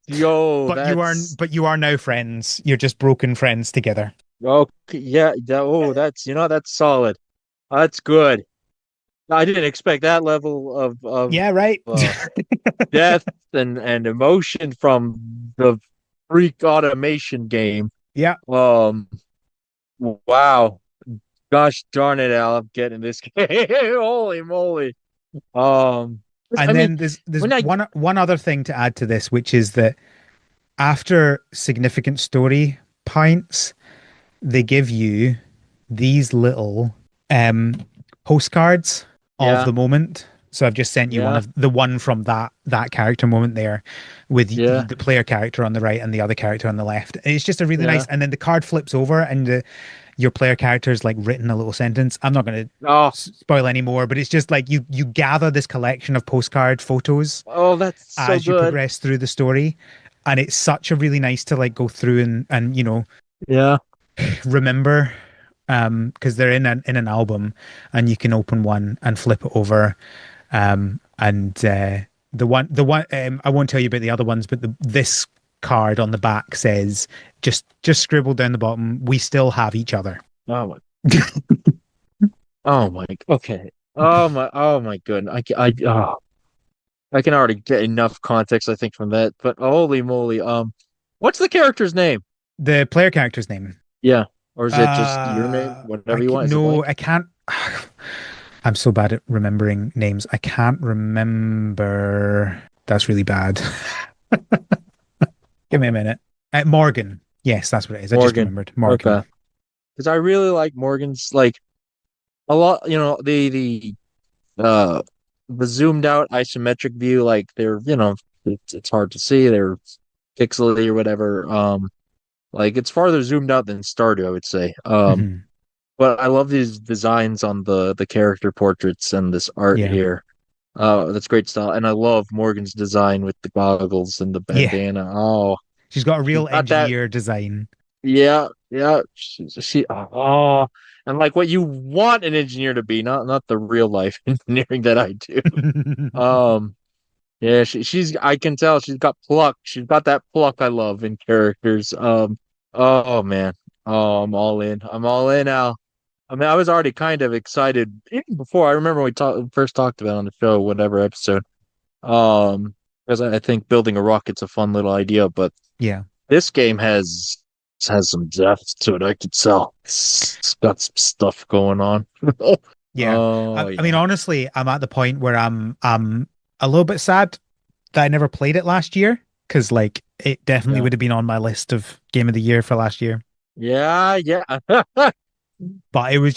Yo, But you are now friends. You're just broken friends together. okay. Yeah. That's, that's solid. That's good. I didn't expect that level of Yeah, right. uh, depth and emotion from the freak automation game. Yeah. Um, wow. Gosh darn it, Al, I'm getting this game. Holy moly. Um, I And mean, then there's when I one other thing to add to this, which is that after significant story points, they give you these little um postcards of yeah, the moment. So I've just sent you yeah, the one from that character moment there, with yeah, the player character on the right and the other character on the left. It's just a really nice. yeah. And then the card flips over, and your player character is like written a little sentence. I'm not going to Oh, spoil any more, but it's just like you gather this collection of postcard photos oh, that's so as you good. progress through the story, and it's such a really nice to like go through and Yeah. remember, because they're in an album, and you can open one and flip it over, and the one I won't tell you about the other ones, but this card on the back says, just scribbled down the bottom, we still have each other. Oh my, oh my, okay. Oh my goodness. I can already get enough context, I think, from that. But holy moly, what's the character's name? The player character's name. Yeah. Or is it just your name? I Whatever you can, want. Is it no, blank? I can't. I'm so bad at remembering names. I can't remember. That's really bad. Give me a minute. Morgan. Yes, that's what it is. I just Morgan. remembered. Okay. Morgan. Because I really like Morgan's like a lot, uh the zoomed out isometric view, like they're, it's hard to see, they're pixely or whatever. Like it's farther zoomed out than Stardew, I would say. Hmm. But I love these designs on the character portraits and this art Yeah. here. That's great style. And I love Morgan's design with the goggles and the Yeah. bandana. Oh, She's got a she's real got that. engineer design. Yeah, yeah. And like what you want an engineer to be, not the real life engineering that I do. Um, yeah, I can tell she's got pluck. She's got that pluck I love in characters. Oh man. Oh, I'm all in. I'm all in now. I mean, I was already kind of excited even before. I remember when first talked about it on the show, whatever episode. Um, because I think building a rocket's a fun little idea, but Yeah. this game has some depth to it. I could tell. It's got some stuff going on. Yeah. Oh I mean, yeah. honestly, I'm at the point where I'm a little bit sad that I never played it last year, because like it definitely Yeah. would have been on my list of game of the year for last year. Yeah, yeah. But it was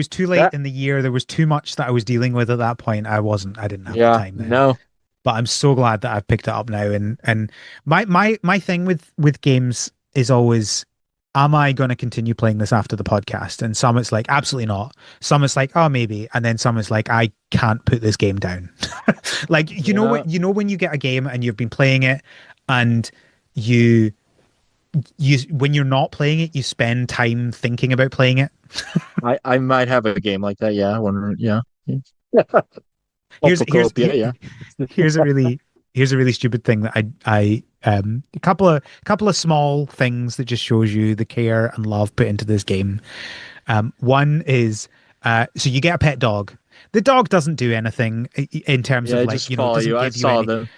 too late That in the year. There was too much that I was dealing with at that point. I didn't have the yeah, time then. no. But I'm so glad that I've picked it up now. And my thing with games is always am I going to continue playing this after the podcast? And some it's like, absolutely not. Some it's like, oh, maybe. And then some it's like, I can't put this game down. Like, Yeah, you know, when you get a game and you've been playing it and you, when you're not playing it, you spend time thinking about playing it. I might have a game like that. Yeah, I wonder. Yeah, Here's, here's, Photocopia. Yeah, here's a really, here's a really stupid thing that a couple of small things that just shows you the care and love put into this game. One is so you get a pet dog. The dog doesn't do anything in terms yeah. of I like, just you know, it follow doesn't you. I give you saw any. them.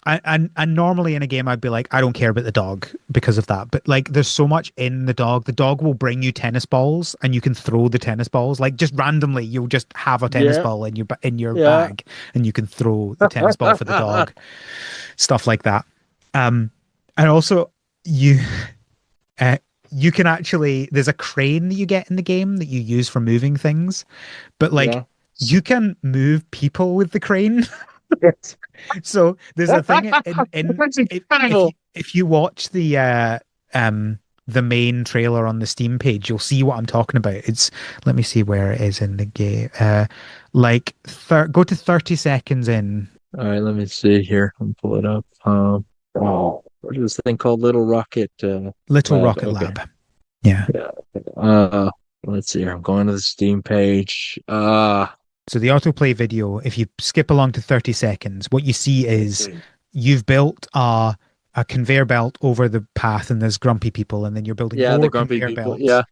And normally in a game I'd be like, I don't care about the dog because of that. But like there's so much in the dog. The dog will bring you tennis balls and you can throw the tennis balls. Like just randomly, you'll just have a tennis Yeah, ball in your yeah. bag and you can throw the tennis ball for the dog. Stuff like that. And also you uh, you can actually there's a crane that you get in the game that you use for moving things, but like Yeah. you can move people with the crane. So there's a thing in That's if incredible. you watch the main trailer on the Steam page, you'll see what I'm talking about. It's let me see where it is in the game. Like go to 30 seconds in. All right, let me see here. I'll pull it up. Oh, what is this thing called? Little Rocket Little Lab. Rocket Okay. Lab. Yeah. Yeah. Uh, let's see here. I'm going to the Steam page. So the autoplay video, if you skip along to 30 seconds, what you see Let's is see. you've built a conveyor belt over the path and there's grumpy people, and then you're building Yeah, the more grumpy conveyor people. belts. Yeah.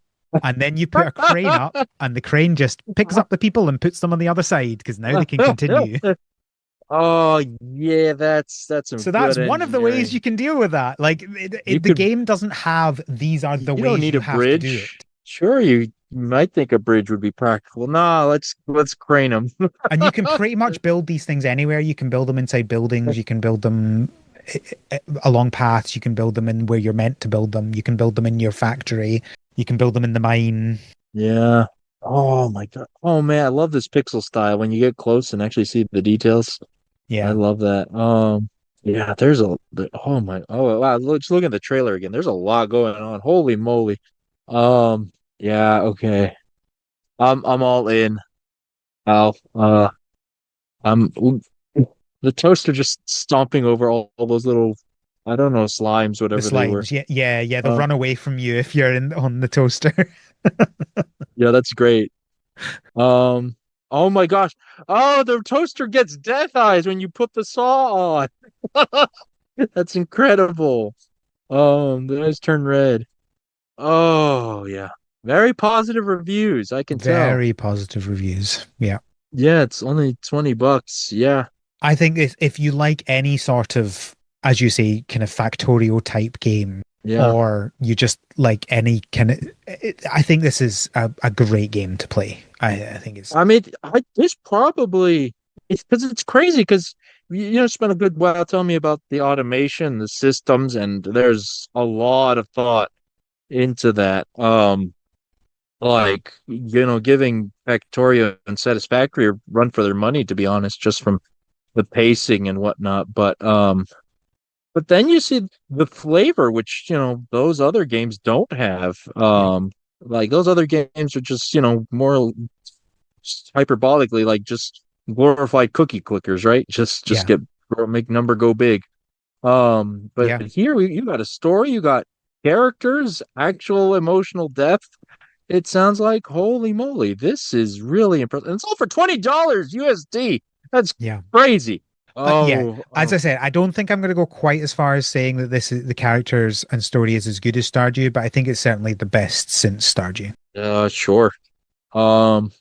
And then you put a crane up, and the crane just picks up the people and puts them on the other side because now they can continue. Oh, yeah, that's some So that's good one of the ways engineering. you can deal with that. Like You the could game doesn't have these are the you don't ways need you a have to do bridge. it. Sure, you might think a bridge would be practical. Nah, let's crane them. And you can pretty much build these things anywhere. You can build them inside buildings. You can build them along paths. You can build them in where you're meant to build them. You can build them in your factory. You can build them in the mine. Yeah. Oh my God. Oh man, I love this pixel style when you get close and actually see the details. I Yeah. love that. Yeah, oh my, oh wow, just look at the trailer again. There's a lot going on. Holy moly. Yeah, okay. I'm all in. Al. I'm the toaster just stomping over all those little, I don't know, slimes, The whatever they were. slimes. Yeah, yeah, yeah. They'll Uh, run away from you if you're in on the toaster. yeah, that's great. Um, oh my gosh. Oh, the toaster gets death eyes when you put the saw on. That's incredible. The eyes turn red. Oh yeah. Very positive reviews, I can tell. Very positive reviews. Yeah. Yeah, it's only $20. Yeah. I think if you like any sort of, as you say, kind of factorial type game, Yeah. or you just like any kind of, I think this is a great game to play. I think it's, I mean, this probably it's because it's crazy because spent a good while telling me about the automation, the systems, and there's a lot of thought into that. Like giving Factorio and Satisfactory a run for their money, to be honest, just from the pacing and whatnot. But then you see the flavor, which those other games don't have. yeah, Like those other games are just more hyperbolically like just glorified cookie clickers, right? Just yeah, get make number go big. But yeah. here you got a story, you got characters, actual emotional depth. It sounds like holy moly, this is really impressive. And it's all for $20 USD. That's Yeah. crazy. Yeah, Oh, as I oh, said, I don't think I'm going to go quite as far as saying that this is the characters and story is as good as Stardew, but I think it's certainly the best since Stardew. sure. Um,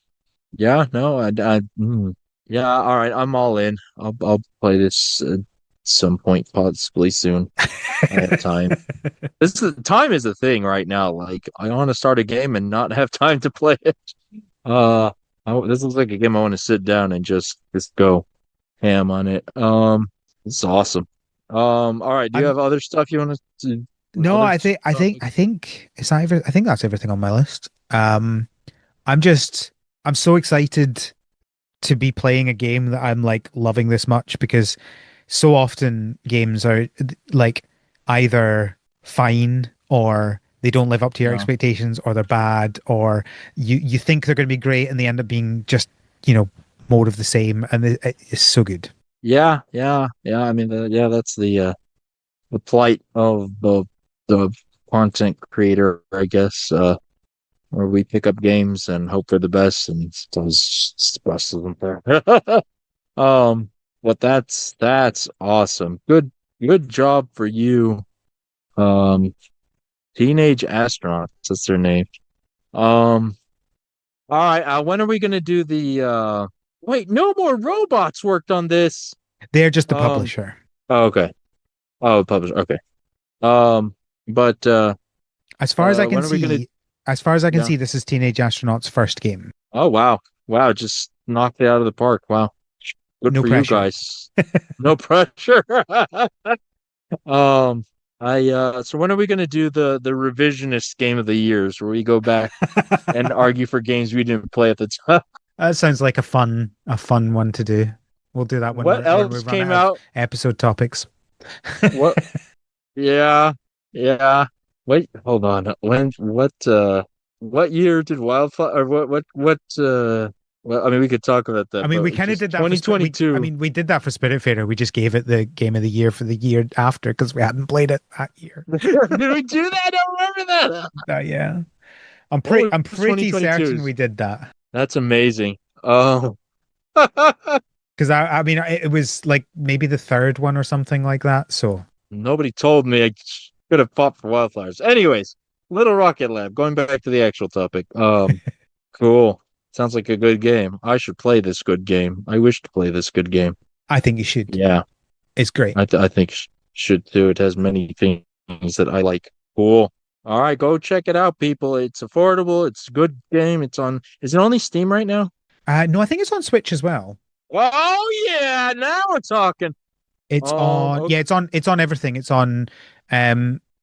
yeah, no, yeah, all right, I'm all in. I'll play this at some point, possibly soon. I have time. Time is the thing right now. Like I want to start a game and not have time to play it. Uh, this looks like a game I want to sit down and just go ham on it. This is awesome. All right. Do you I'm have other stuff you want to no, other I think I stuff? think I think it's not I think that's everything on my list. I'm just I'm so excited to be playing a game that I'm like loving this much because so often games are like either fine or they don't live up to your No. expectations, or they're bad, or you think they're going to be great and they end up being just, more of the same, and it's so good. Yeah, yeah, yeah. I mean, yeah, that's the plight of the content creator, I guess. Where we pick up games and hope for the best, and sometimes it's the best of them there. Um, but that's awesome. Good job for you. Um, Teenage Astronauts, that's their name. Um, all right, when are we gonna do the wait, No More Robots worked on this. They're just the Um, publisher. oh, okay. Oh, publisher, okay. Um, but As far as I can when are we gonna see, as far as I can yeah. see, this is Teenage Astronaut's first game. Oh wow. Wow, just knocked it out of the park. Wow. Good No for you pressure. guys. No pressure. Um, I so when are we gonna do the revisionist game of the years where we go back and argue for games we didn't play at the time? That sounds like a fun one to do. We'll do that when What we else run came out of out? episode topics. What yeah, yeah. Wait, hold on. What year did Wildfire or well, I mean we could talk about I that, mean, we but kind of just did that for I 2022. mean, we did that for Spiritfarer. We just gave it the game of the year for the year after because we hadn't played it that year. Did we do that? I don't remember that. Yeah, What I'm was pretty certain 2022's? we did that That's amazing. Oh, because I mean, it was like maybe the third one or something like that. So nobody told me I could have fought for wildflowers. Anyways, Little Rocket Lab, going back to the actual topic. Cool. Sounds like a good game. I should play this good game. I wish to play this good game. I think you should. Yeah, It's great. I think should too. It has many things that I like. Cool. All right, go check it out, people. It's affordable. It's a good game. Is it only Steam right now? No, I think it's on Switch as well. Oh yeah, now we're talking. It's on, Okay. yeah, it's on everything. It's on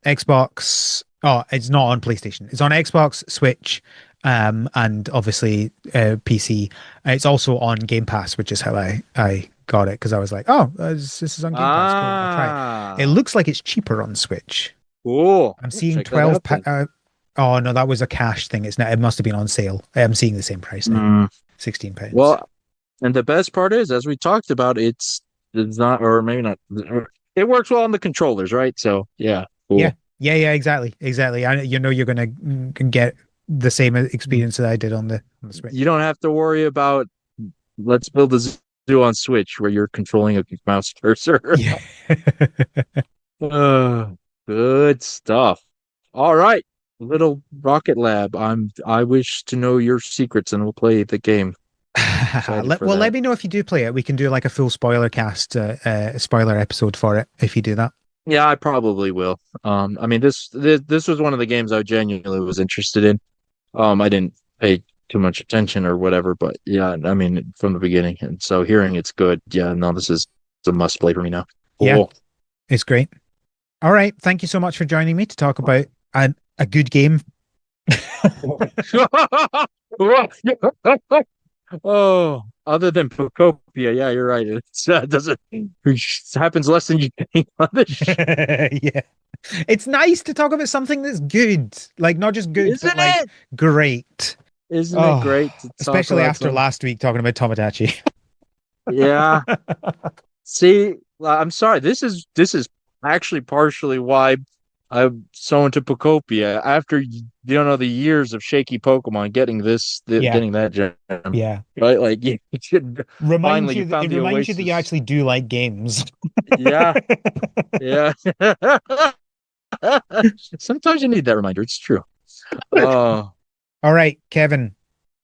Xbox. Oh, it's not on PlayStation. It's on Xbox, Switch, and obviously PC. It's also on Game Pass, which is how I got it because I was like, oh, this is on Game Pass. Cool, I'll try it. It Ah, looks like it's cheaper on Switch. cool. I'm I'll seeing check that 12 out then. oh no, that was a cash thing. It's not, it must have been on sale. I'm seeing the same price now. Mm, £16. well, and the best part is, as we talked about, it's not, or maybe not. It works well on the controllers, right? So yeah, Yeah. cool. Yeah, exactly. Exactly. You're gonna get the same experience that I did on the You Switch. don't have to worry about let's build a zoo on Switch where you're controlling a mouse cursor. Yeah. Uh, good stuff. All right, little Rocket Lab. I wish to know your secrets, and we'll play the game. Excited for Let that. me know if you do play it. We can do like a full spoiler cast, spoiler episode for it if you do that. Yeah, I probably will. I mean, this was one of the games I genuinely was interested in. I didn't pay too much attention or whatever, but yeah, I mean, from the beginning, and so hearing it's good, yeah, no, this is a must play for me now. Yeah, Cool. it's great. All right. Thank you so much for joining me to talk about a good game. Oh, other than Procopia, yeah, you're right. It's doesn't it happens less than you think on this Yeah. It's nice to talk about something that's good. Like not just good, but isn't like it? great. Isn't it Oh, great to talk especially about after some? last week talking about Tomodachi. Yeah. See, I'm sorry. This is actually partially why I'm so into Pokopia. After you don't know the years of shaky Pokemon, Yeah, getting that gem, yeah. right? Like you should Reminds finally you you that found it the reminds you that you oasis. actually do like games. Yeah, yeah. Sometimes you need that reminder. It's true. Oh, All right, Kevin,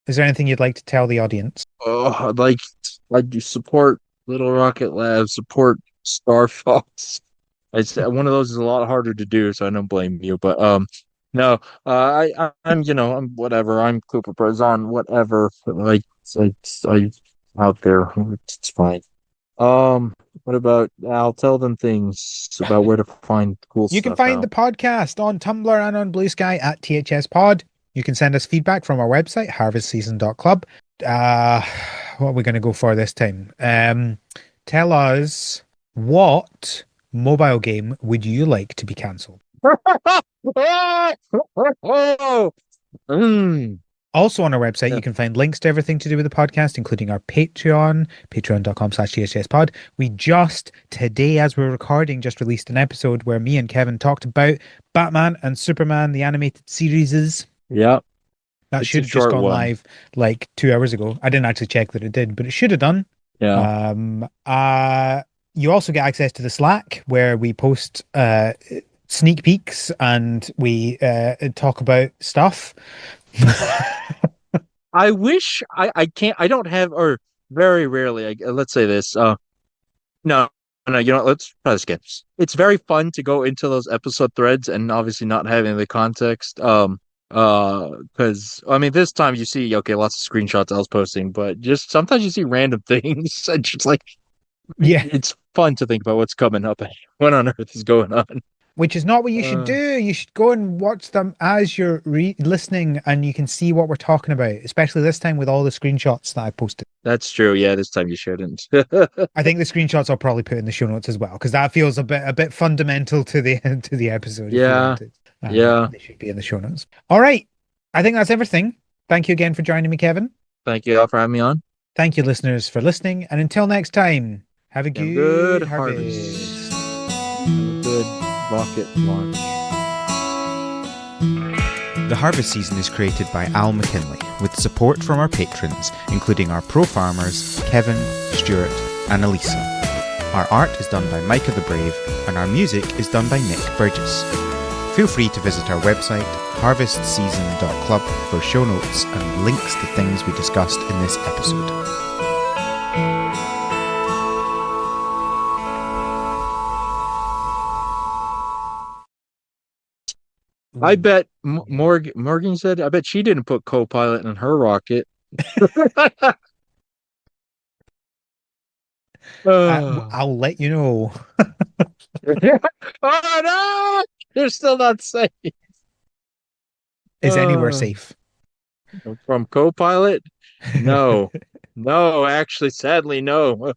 is there anything you'd like to tell the audience? like you support Little Rocket Lab, support Star Fox. It's one of those is a lot harder to do, so I don't blame you. But no, I'm I'm whatever. I'm Cooper Prezon, whatever. Like I out there, it's fine. What about I'll tell them things about where to find cool You can stuff find the now. podcast on Tumblr and on Blue Sky at THS Pod. You can send us feedback from our website, harvestseason.club. Uh, what are we going to go for this time? Tell us, what mobile game would you like to be cancelled? Oh, mm. Also on our website, Yeah. you can find links to everything to do with the podcast, including our Patreon, patreon.com/GSGSpod. We just today, as we're recording, just released an episode where me and Kevin talked about Batman and Superman, the animated series. Yeah, That it's a should have just short gone one. live like 2 hours ago. I didn't actually check that it did, but it should have done. Yeah. Um, uh, you also get access to the Slack where we post sneak peeks and we talk about stuff. I wish I can't I don't have or very rarely let's say this no no you know let's try this again. It's very fun to go into those episode threads and obviously not having the context because I mean this time you see okay lots of screenshots I was posting but just sometimes you see random things and just like Yeah. it's fun to think about what's coming up and what on earth is going on. Which is not what you should Uh, do. You should go and watch them as you're listening and you can see what we're talking about, especially this time with all the screenshots that I posted. that's true. Yeah, this time you shouldn't. I think the screenshots I'll probably put in the show notes as well, because that feels a bit fundamental to the to the episode if you Yeah, want it. yeah. They should be in the show notes. All right. I think that's everything. Thank you again for joining me, Kevin. Thank you all for having me on. Thank you, listeners, for listening. And until next time, have a Have a good good harvest. harvest. Have a good rocket launch. The Harvest Season is created by Al McKinley, with support from our patrons, including our pro farmers, Kevin, Stuart, and Elisa. Our art is done by Micah the Brave, and our music is done by Nick Burgess. Feel free to visit our website, harvestseason.club, for show notes and links to things we discussed in this episode. I bet Morgan said, I bet she didn't put co-pilot in her rocket. Oh. I'll let you know. Oh no! They're still not safe. Is anywhere Uh, safe? from co-pilot? No. No, actually, sadly, no.